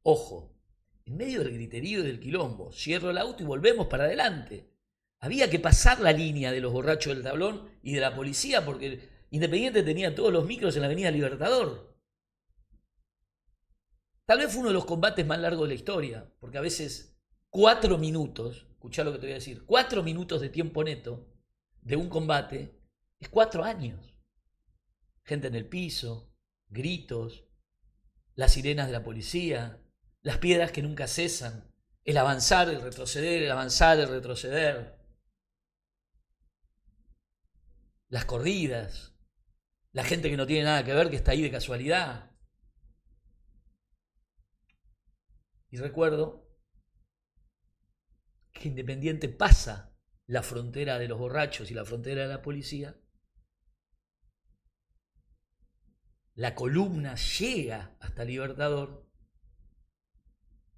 ojo, en medio del griterío y del quilombo, cierro el auto y volvemos para adelante. Había que pasar la línea de los borrachos del tablón y de la policía, porque Independiente tenía todos los micros en la avenida Libertador. Tal vez fue uno de los combates más largos de la historia, porque a veces 4 minutos, escuchá lo que te voy a decir, 4 minutos de tiempo neto de un combate es 4 años. Gente en el piso, gritos, las sirenas de la policía, las piedras que nunca cesan, el avanzar, el retroceder, el avanzar, el retroceder, las corridas, la gente que no tiene nada que ver, que está ahí de casualidad. Y recuerdo que Independiente pasa la frontera de los borrachos y la frontera de la policía. La columna llega hasta Libertador,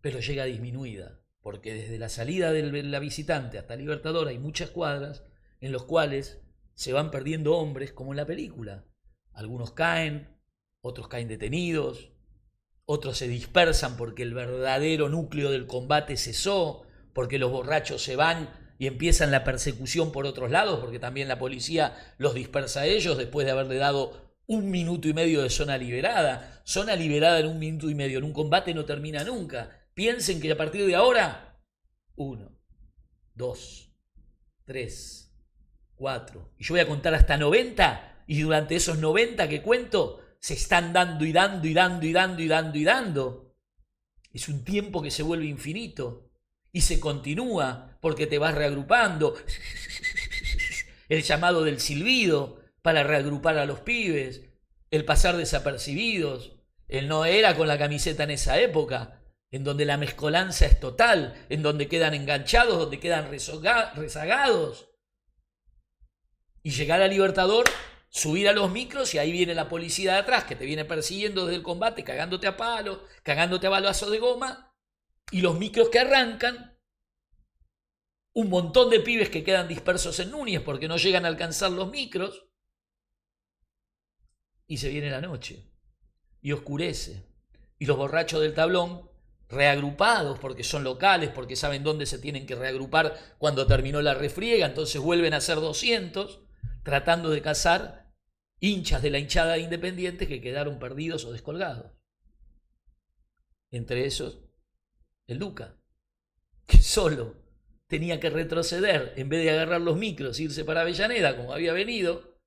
pero llega disminuida, porque desde la salida de la visitante hasta Libertador hay muchas cuadras en las cuales se van perdiendo hombres, como en la película. Algunos caen, otros caen detenidos, otros se dispersan porque el verdadero núcleo del combate cesó, porque los borrachos se van y empiezan la persecución por otros lados, porque también la policía los dispersa a ellos después de haberle dado 1 minuto y medio de zona liberada. Zona liberada en 1 minuto y medio en un combate no termina nunca. Piensen que a partir de ahora, 1, 2, 3, 4, y yo voy a contar hasta 90, y durante esos 90 que cuento, se están dando y dando y dando y dando y dando y dando. Es un tiempo que se vuelve infinito y se continúa porque te vas reagrupando. El llamado del silbido para reagrupar a los pibes, el pasar desapercibidos, el no era con la camiseta en esa época, en donde la mezcolanza es total, en donde quedan enganchados, donde quedan rezagados. Y llegar a Libertador, subir a los micros y ahí viene la policía de atrás que te viene persiguiendo desde el combate, cagándote a palos, cagándote a balazos de goma, y los micros que arrancan, un montón de pibes que quedan dispersos en Núñez porque no llegan a alcanzar los micros, y se viene la noche, y oscurece, y los borrachos del tablón, reagrupados porque son locales, porque saben dónde se tienen que reagrupar cuando terminó la refriega, entonces vuelven a ser 200, tratando de cazar hinchas de la hinchada de Independiente que quedaron perdidos o descolgados. Entre esos, el Duca, que solo tenía que retroceder en vez de agarrar los micros, irse para Avellaneda como había venido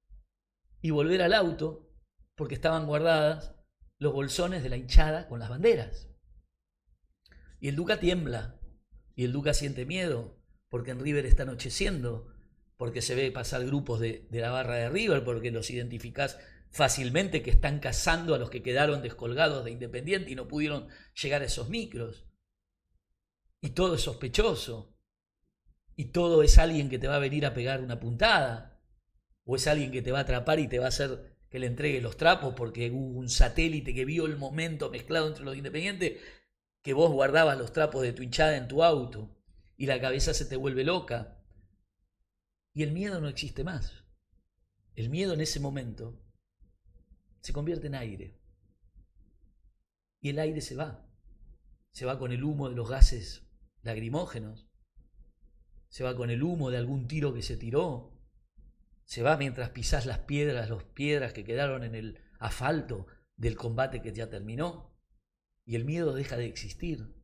y volver al auto porque estaban guardadas los bolsones de la hinchada con las banderas. Y el Duca tiembla, y el Duca siente miedo, porque en River está anocheciendo, porque se ve pasar grupos de la barra de River, porque los identificás fácilmente que están cazando a los que quedaron descolgados de Independiente y no pudieron llegar a esos micros. Y todo es sospechoso, y todo es alguien que te va a venir a pegar una puntada, o es alguien que te va a atrapar y te va a hacer que le entregue los trapos porque hubo un satélite que vio el momento mezclado entre los Independientes que vos guardabas los trapos de tu hinchada en tu auto. y la cabeza se te vuelve loca. Y el miedo no existe más. El miedo en ese momento se convierte en aire. Y el aire se va. Se va con el humo de los gases lacrimógenos. Se va con el humo de algún tiro que se tiró. Se va mientras pisás las piedras que quedaron en el asfalto del combate que ya terminó. Y el miedo deja de existir.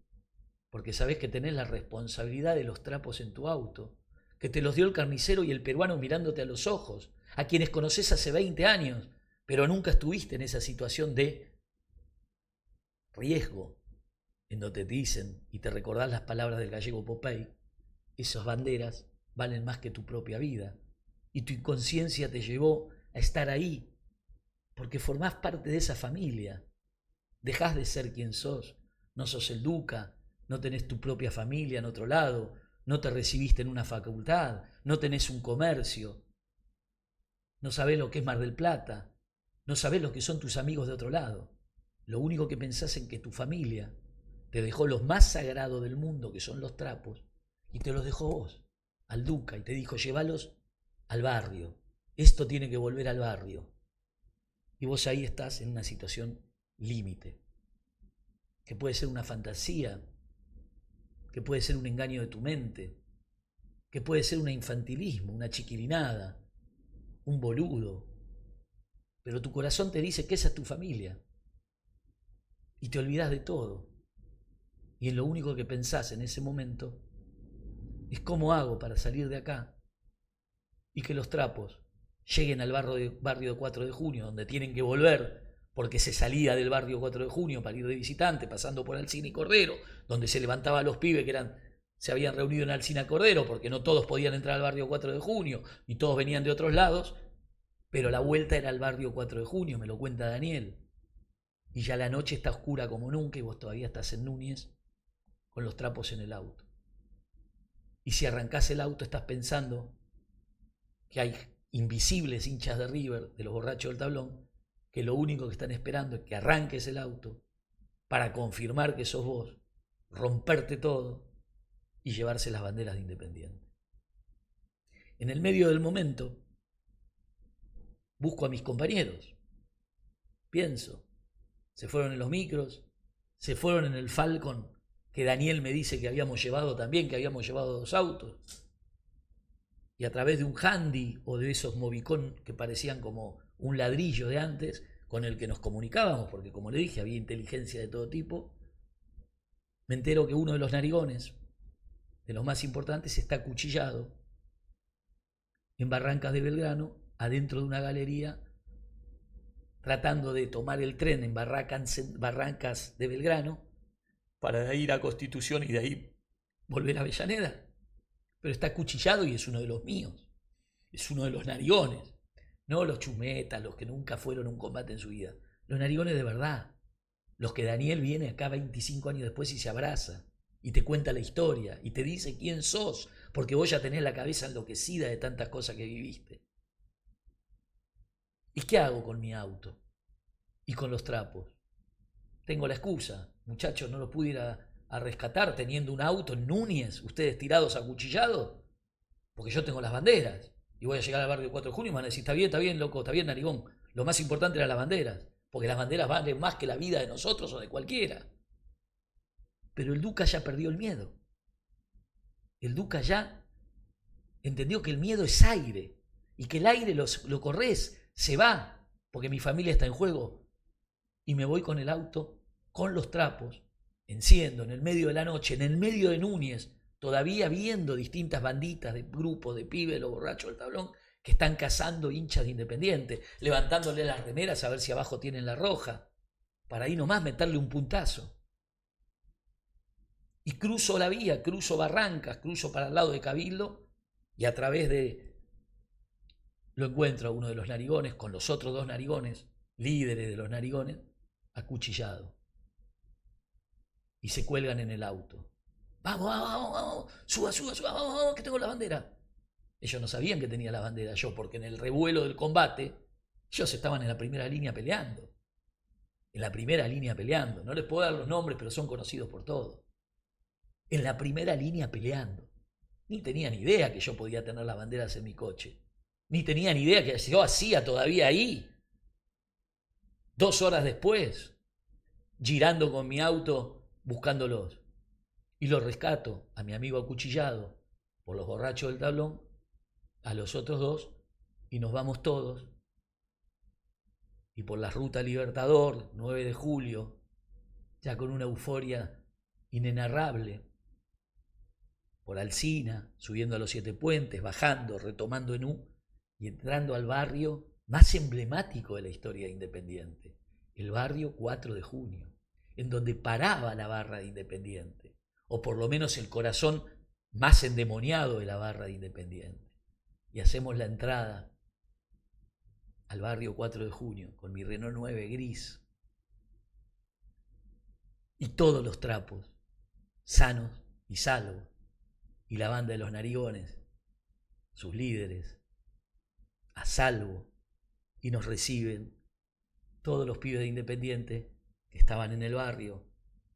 Porque sabés que tenés la responsabilidad de los trapos en tu auto. Que te los dio el carnicero y el peruano mirándote a los ojos. A quienes conocés hace 20 años. Pero nunca estuviste en esa situación de riesgo. En donde te dicen, y te recordás las palabras del gallego Popeye, esas banderas valen más que tu propia vida. Y tu inconsciencia te llevó a estar ahí, porque formás parte de esa familia. Dejás de ser quien sos. No sos el Duca, no tenés tu propia familia en otro lado, no te recibiste en una facultad, no tenés un comercio, no sabés lo que es Mar del Plata, no sabés lo que son tus amigos de otro lado. Lo único que pensás en que tu familia te dejó lo más sagrado del mundo, que son los trapos, y te los dejó vos, al Duca, y te dijo, llévalos al barrio. Esto tiene que volver al barrio. Y vos ahí estás en una situación límite, que puede ser una fantasía, que puede ser un engaño de tu mente, que puede ser un infantilismo, una chiquilinada, un boludo. Pero tu corazón te dice que esa es tu familia. Y te olvidás de todo. Y en lo único que pensás en ese momento es cómo hago para salir de acá y que los trapos lleguen al barrio de 4 de junio, donde tienen que volver, porque se salía del barrio 4 de junio para ir de visitante, pasando por Alsina y Cordero, donde se levantaban los pibes que se habían reunido en Alsina y Cordero, porque no todos podían entrar al barrio 4 de junio, y todos venían de otros lados, pero la vuelta era al barrio 4 de junio, me lo cuenta Daniel. Y ya la noche está oscura como nunca y vos todavía estás en Núñez con los trapos en el auto. Y si arrancás el auto estás pensando que hay invisibles hinchas de River, de los borrachos del tablón, que lo único que están esperando es que arranques el auto para confirmar que sos vos, romperte todo y llevarse las banderas de Independiente. En el medio del momento busco a mis compañeros, pienso, se fueron en los micros, se fueron en el Falcon que Daniel me dice que habíamos llevado también, que habíamos llevado 2 autos. Y a través de un handy o de esos Movicon que parecían como un ladrillo de antes, con el que nos comunicábamos, porque como le dije, había inteligencia de todo tipo, me entero que uno de los narigones, de los más importantes, está acuchillado en Barrancas de Belgrano, adentro de una galería, tratando de tomar el tren en Barrancas de Belgrano, para ir a Constitución y de ahí volver a Avellaneda. Pero está acuchillado y es uno de los míos. Es uno de los narigones. No los chumetas, los que nunca fueron a un combate en su vida. Los narigones de verdad. Los que Daniel viene acá 25 años después y se abraza. Y te cuenta la historia. Y te dice quién sos. Porque vos ya tenés la cabeza enloquecida de tantas cosas que viviste. ¿Y qué hago con mi auto? Y con los trapos. Tengo la excusa. Muchachos, no los pude ir a rescatar teniendo un auto en Núñez, ustedes tirados acuchillados, porque yo tengo las banderas y voy a llegar al barrio 4 de junio y me van a decir, está bien, loco, está bien, narigón, lo más importante eran las banderas, porque las banderas valen más que la vida de nosotros o de cualquiera. Pero el Duca ya perdió el miedo. El Duca ya entendió que el miedo es aire y que el aire lo corres, se va, porque mi familia está en juego, y me voy con el auto, con los trapos, enciendo en el medio de la noche, en el medio de Núñez, todavía viendo distintas banditas de grupos de pibes, los borrachos del tablón, que están cazando hinchas de Independiente, levantándole las remeras a ver si abajo tienen la roja, para ahí nomás meterle un puntazo. Y cruzo la vía, cruzo Barrancas, cruzo para el lado de Cabildo, y a través de... lo encuentro a uno de los narigones, con los otros 2 narigones, líderes de los narigones, acuchillado. Y se cuelgan en el auto. Vamos, suba, vamos, que tengo la bandera. Ellos no sabían que tenía la bandera yo, porque en el revuelo del combate, ellos estaban en la primera línea peleando. En la primera línea peleando. No les puedo dar los nombres, pero son conocidos por todos. en la primera línea peleando. Ni tenía ni idea que yo podía tener las banderas en mi coche. Ni tenía ni idea que yo hacía todavía ahí. 2 horas después, girando con mi auto, buscándolos. Y los rescato a mi amigo acuchillado por los borrachos del tablón, a los otros 2, y nos vamos todos. Y por la ruta Libertador, 9 de julio, ya con una euforia inenarrable, por Alsina, subiendo a los 7 puentes, bajando, retomando en U y entrando al barrio más emblemático de la historia de Independiente, el barrio 4 de junio, en donde paraba la barra de Independiente, o por lo menos el corazón más endemoniado de la barra de Independiente. Y hacemos la entrada al barrio 4 de junio con mi Renault 9 gris y todos los trapos sanos y salvos, y la banda de los Narigones, sus líderes, a salvo, y nos reciben todos los pibes de Independiente que estaban en el barrio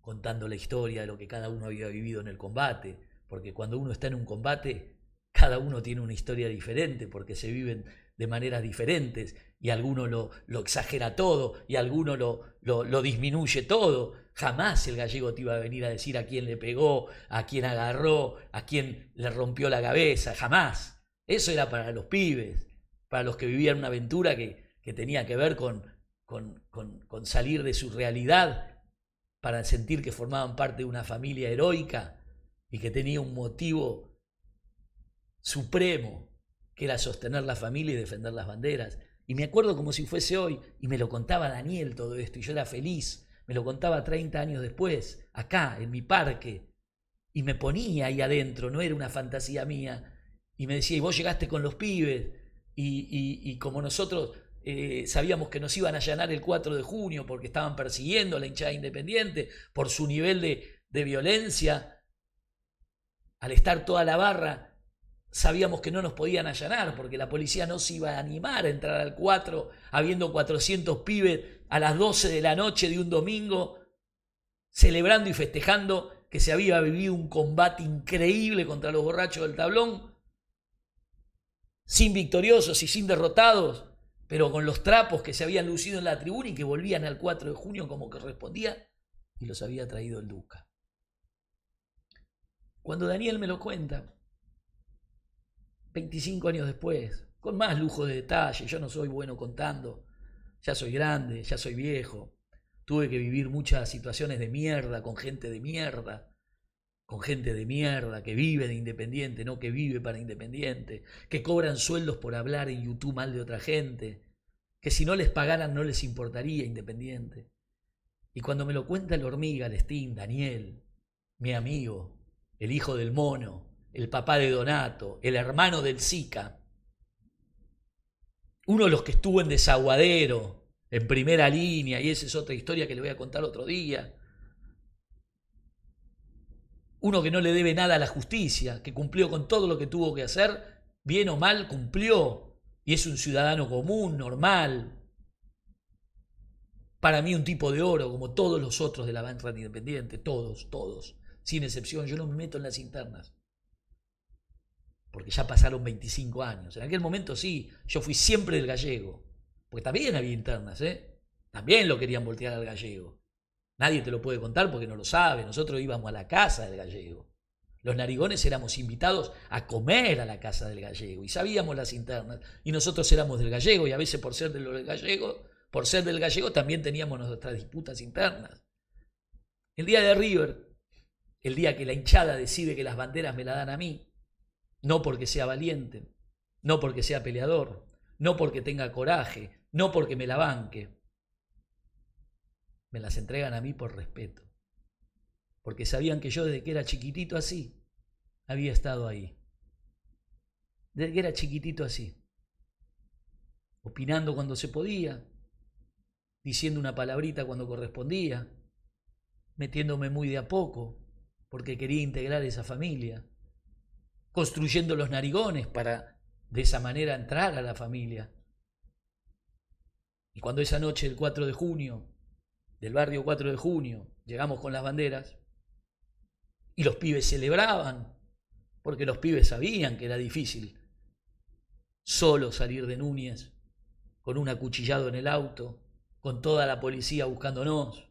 contando la historia de lo que cada uno había vivido en el combate, porque cuando uno está en un combate, cada uno tiene una historia diferente, porque se viven de maneras diferentes, y alguno lo exagera todo, y alguno lo disminuye todo. Jamás el gallego te iba a venir a decir a quién le pegó, a quién agarró, a quién le rompió la cabeza, jamás. Eso era para los pibes, para los que vivían una aventura que tenía que ver con salir de su realidad, para sentir que formaban parte de una familia heroica y que tenía un motivo supremo, que era sostener la familia y defender las banderas. Y me acuerdo como si fuese hoy, y me lo contaba Daniel todo esto, y yo era feliz. Me lo contaba 30 años después, acá, en mi parque, y me ponía ahí adentro, no era una fantasía mía, y me decía, y vos llegaste con los pibes, y como nosotros sabíamos que nos iban a allanar el 4 de junio porque estaban persiguiendo a la hinchada Independiente por su nivel de violencia, al estar toda la barra, sabíamos que no nos podían allanar porque la policía no se iba a animar a entrar al 4 habiendo 400 pibes a las 12 de la noche de un domingo celebrando y festejando que se había vivido un combate increíble contra los borrachos del tablón, sin victoriosos y sin derrotados, pero con los trapos que se habían lucido en la tribuna y que volvían al 4 de junio como correspondía, y los había traído el Duca. Cuando Daniel me lo cuenta, 25 años después, con más lujo de detalle, yo no soy bueno contando, ya soy grande, ya soy viejo, tuve que vivir muchas situaciones de mierda, con gente de mierda, que vive de Independiente, no que vive para Independiente, que cobran sueldos por hablar en YouTube mal de otra gente, que si no les pagaran no les importaría Independiente. Y cuando me lo cuenta el Hormiga, el Sting, Daniel, mi amigo, el hijo del Mono, el papá de Donato, el hermano del Zika, uno de los que estuvo en Desaguadero, en primera línea, y esa es otra historia que le voy a contar otro día, uno que no le debe nada a la justicia, que cumplió con todo lo que tuvo que hacer, bien o mal cumplió, y es un ciudadano común, normal. Para mí un tipo de oro, como todos los otros de la banca Independiente, todos, sin excepción. Yo no me meto en las internas, porque ya pasaron 25 años. En aquel momento sí, yo fui siempre del gallego, porque también había internas, también lo querían voltear al gallego. Nadie te lo puede contar porque no lo sabe. Nosotros íbamos a la casa del gallego. Los Narigones éramos invitados a comer a la casa del gallego y sabíamos las internas. Y nosotros éramos del gallego y a veces por ser del gallego también teníamos nuestras disputas internas. El día de River, el día que la hinchada decide que las banderas me la dan a mí, no porque sea valiente, no porque sea peleador, no porque tenga coraje, no porque me la banque, me las entregan a mí por respeto, porque sabían que yo desde que era chiquitito así, había estado ahí. Desde que era chiquitito así, opinando cuando se podía, diciendo una palabrita cuando correspondía, metiéndome muy de a poco, porque quería integrar esa familia, construyendo los Narigones para de esa manera entrar a la familia. Y cuando esa noche del 4 de junio, del barrio 4 de junio, llegamos con las banderas, Y los pibes celebraban, porque los pibes sabían que era difícil solo salir de Núñez, con un acuchillado en el auto, con toda la policía buscándonos,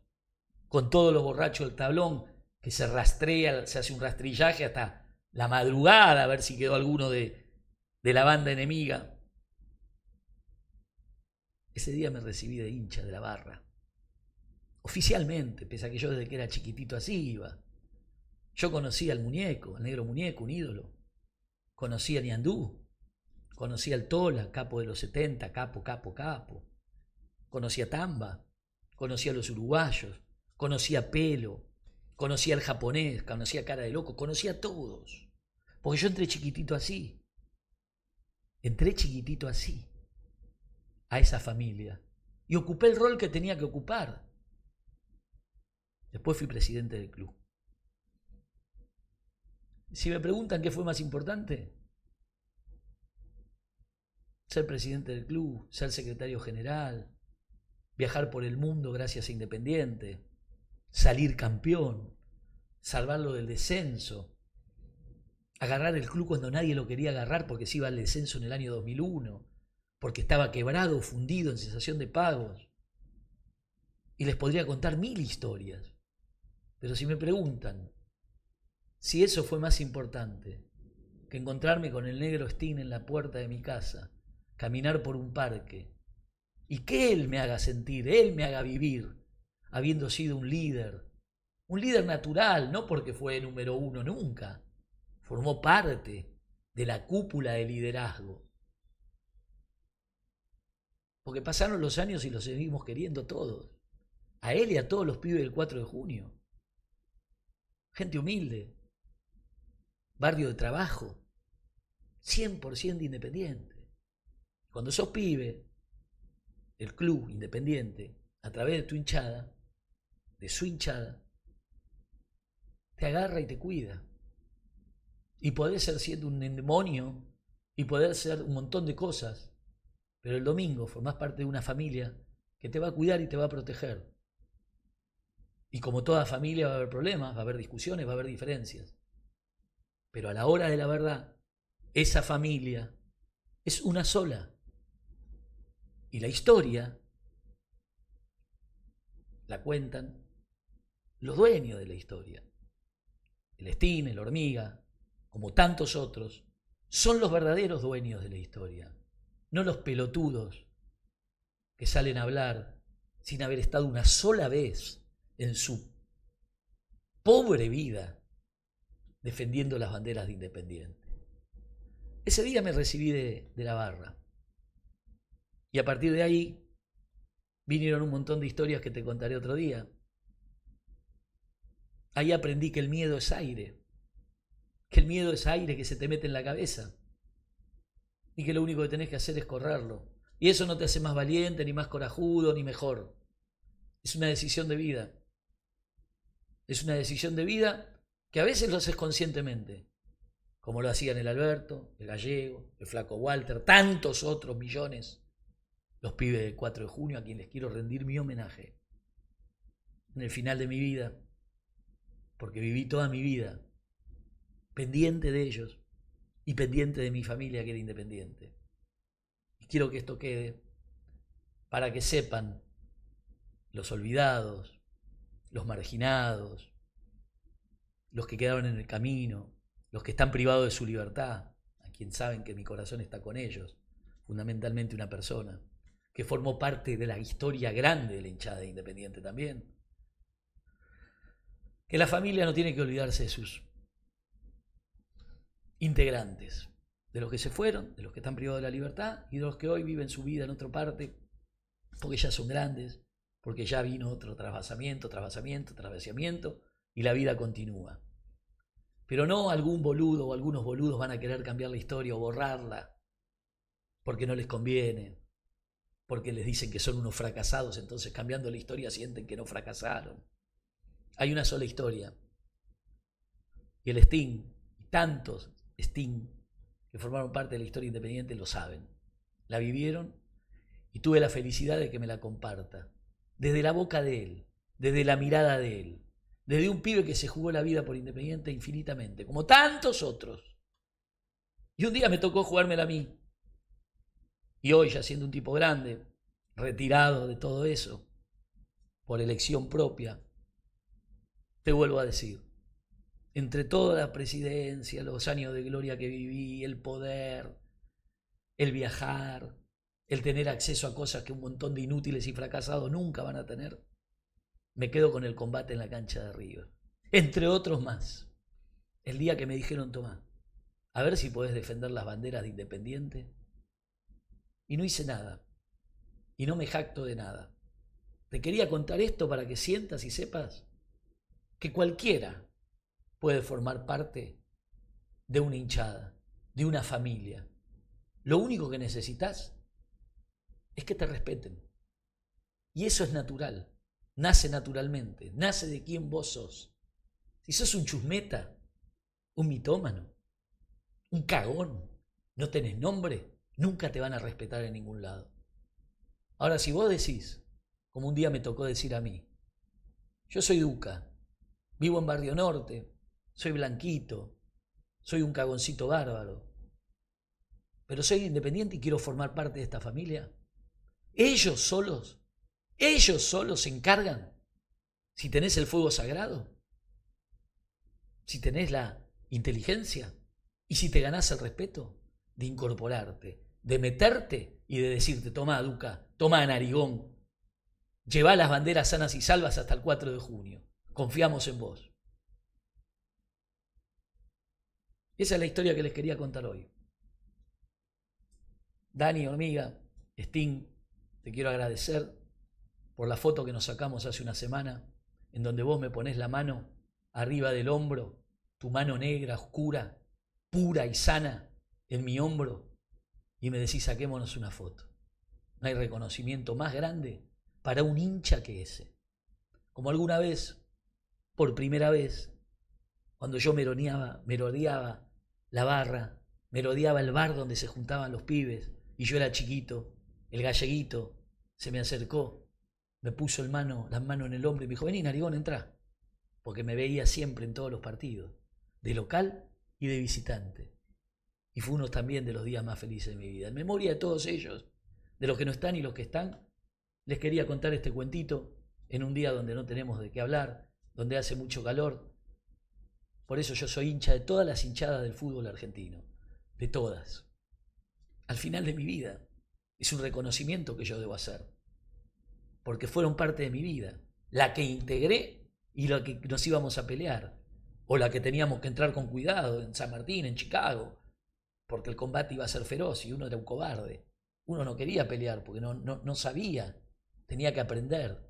con todos los borrachos del tablón, que se rastrea, se hace un rastrillaje hasta la madrugada a ver si quedó alguno de la banda enemiga. Ese día me recibí de hincha de la barra, oficialmente, pese a que yo desde que era chiquitito así iba. Yo conocía al muñeco, al negro muñeco, un ídolo. Conocía a Niandú, conocía al Tola, capo de los 70, capo. Conocía a Tamba, conocía a los uruguayos, conocía a Pelo, conocía al japonés, conocía a Cara de Loco, conocía a todos. Porque yo entré chiquitito así a esa familia, y ocupé el rol que tenía que ocupar. Después fui presidente del club. Si me preguntan qué fue más importante, ser presidente del club, ser secretario general, viajar por el mundo gracias a Independiente, salir campeón, salvarlo del descenso, agarrar el club cuando nadie lo quería agarrar porque se iba al descenso en el año 2001, porque estaba quebrado, fundido en cesación de pagos. Y les podría contar 1000 historias. Pero si me preguntan si eso fue más importante que encontrarme con el negro Sting en la puerta de mi casa, caminar por un parque, y que él me haga sentir, él me haga vivir, habiendo sido un líder natural, no porque fue el número 1 nunca, formó parte de la cúpula de liderazgo. Porque pasaron los años y lo seguimos queriendo todos, a él y a todos los pibes del 4 de junio. Gente humilde, barrio de trabajo, 100% de Independiente. Cuando sos pibe, el club Independiente, a través de tu hinchada, de su hinchada, te agarra y te cuida. Y podés ser siendo un demonio, y podés ser un montón de cosas, pero el domingo formás parte de una familia que te va a cuidar y te va a proteger. Y como toda familia va a haber problemas, va a haber discusiones, va a haber diferencias. Pero a la hora de la verdad, esa familia es una sola. Y la historia la cuentan los dueños de la historia. El Sting, el Hormiga, como tantos otros, son los verdaderos dueños de la historia. No los pelotudos que salen a hablar sin haber estado una sola vez en su pobre vida defendiendo las banderas de Independiente. Ese día me recibí de la barra. Y a partir de ahí vinieron un montón de historias que te contaré otro día. Ahí aprendí que el miedo es aire. Que el miedo es aire que se te mete en la cabeza. Y que lo único que tenés que hacer es correrlo. Y eso no te hace más valiente, ni más corajudo, ni mejor. Es una decisión de vida. Es una decisión de vida que a veces lo haces conscientemente, como lo hacían el Alberto, el Gallego, el Flaco Walter, tantos otros millones, los pibes del 4 de junio a quienes les quiero rendir mi homenaje en el final de mi vida, porque viví toda mi vida pendiente de ellos y pendiente de mi familia que era Independiente. Y quiero que esto quede para que sepan los olvidados, los marginados, los que quedaron en el camino, los que están privados de su libertad, a quien saben que mi corazón está con ellos, fundamentalmente una persona que formó parte de la historia grande de la hinchada de Independiente también. Que la familia no tiene que olvidarse de sus integrantes, de los que se fueron, de los que están privados de la libertad y de los que hoy viven su vida en otra parte, porque ya son grandes, porque ya vino otro trasvasamiento, y la vida continúa. Pero no algún boludo o algunos boludos van a querer cambiar la historia o borrarla, porque no les conviene, porque les dicen que son unos fracasados, entonces cambiando la historia sienten que no fracasaron. Hay una sola historia. Y el Sting, y tantos Sting que formaron parte de la historia Independiente lo saben. La vivieron y tuve la felicidad de que me la comparta. Desde la boca de él, desde la mirada de él, desde un pibe que se jugó la vida por Independiente infinitamente, como tantos otros. Y un día me tocó jugármela a mí. Y hoy, ya siendo un tipo grande, retirado de todo eso, por elección propia, te vuelvo a decir, entre toda la presidencia, los años de gloria que viví, el poder, el viajar, el tener acceso a cosas que un montón de inútiles y fracasados nunca van a tener, me quedo con el combate en la cancha de River. Entre otros más, el día que me dijeron, Tomás, a ver si podés defender las banderas de Independiente. Y no hice nada. Y no me jacto de nada. Te quería contar esto para que sientas y sepas que cualquiera puede formar parte de una hinchada, de una familia. Lo único que necesitas es que te respeten. Y eso es natural. Nace naturalmente. Nace de quien vos sos. Si sos un chusmeta, un mitómano, un cagón, no tenés nombre, nunca te van a respetar en ningún lado. Ahora, si vos decís, como un día me tocó decir a mí, yo soy Duca, vivo en Barrio Norte, soy blanquito, soy un cagoncito bárbaro, pero soy independiente y quiero formar parte de esta familia, ellos solos se encargan, si tenés el fuego sagrado, si tenés la inteligencia y si te ganás el respeto, de incorporarte, de meterte y de decirte, tomá Duca, tomá Narigón, llevá las banderas sanas y salvas hasta el 4 de junio, confiamos en vos. Esa es la historia que les quería contar hoy. Dani, Hormiga, Sting, te quiero agradecer por la foto que nos sacamos hace una semana, en donde vos me ponés la mano arriba del hombro, tu mano negra, oscura, pura y sana en mi hombro, y me decís, saquémonos una foto. No hay reconocimiento más grande para un hincha que ese. Como alguna vez, por primera vez, cuando yo merodeaba la barra, merodeaba el bar donde se juntaban los pibes, y yo era chiquito, el galleguito se me acercó, me puso las manos en el hombro y me dijo, vení Narigón, entrá, porque me veía siempre en todos los partidos, de local y de visitante. Y fue uno también de los días más felices de mi vida. En memoria de todos ellos, de los que no están y los que están, les quería contar este cuentito en un día donde no tenemos de qué hablar, donde hace mucho calor. Por eso yo soy hincha de todas las hinchadas del fútbol argentino, de todas. Al final de mi vida es un reconocimiento que yo debo hacer, porque fueron parte de mi vida, la que integré y la que nos íbamos a pelear, o la que teníamos que entrar con cuidado en San Martín, en Chicago, porque el combate iba a ser feroz y uno era un cobarde. Uno no quería pelear porque no sabía, tenía que aprender.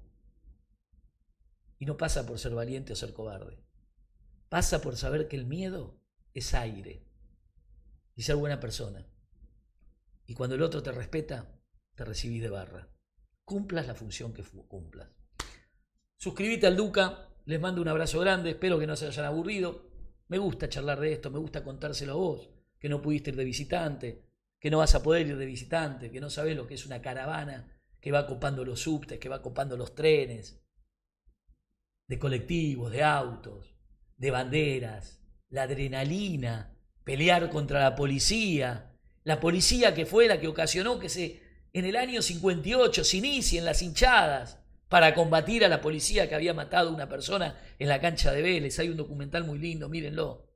Y no pasa por ser valiente o ser cobarde. Pasa por saber que el miedo es aire y ser buena persona. Y cuando el otro te respeta, te recibís de barra. Cumplas la función que cumplas. Suscríbete al Duca, les mando un abrazo grande, espero que no se hayan aburrido. Me gusta charlar de esto, me gusta contárselo a vos, que no pudiste ir de visitante, que no vas a poder ir de visitante, que no sabés lo que es una caravana que va copando los subtes, que va copando los trenes, de colectivos, de autos, de banderas, la adrenalina, pelear contra la policía que fue la que ocasionó que en el año 58 se inicien las hinchadas para combatir a la policía que había matado a una persona en la cancha de Vélez. Hay un documental muy lindo, mírenlo.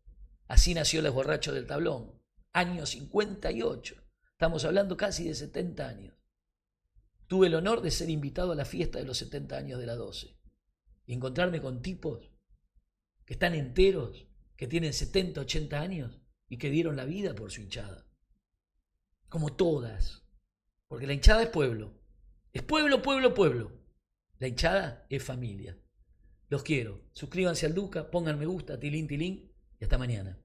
Así nació el borracho del tablón. Año 58. Estamos hablando casi de 70 años. Tuve el honor de ser invitado a la fiesta de los 70 años de la 12. Y encontrarme con tipos que están enteros, que tienen 70, 80 años y que dieron la vida por su hinchada. Como todas. Porque la hinchada es pueblo. Es pueblo, pueblo, pueblo. La hinchada es familia. Los quiero. Suscríbanse al Duca, pongan me gusta, tilín, tilín, y hasta mañana.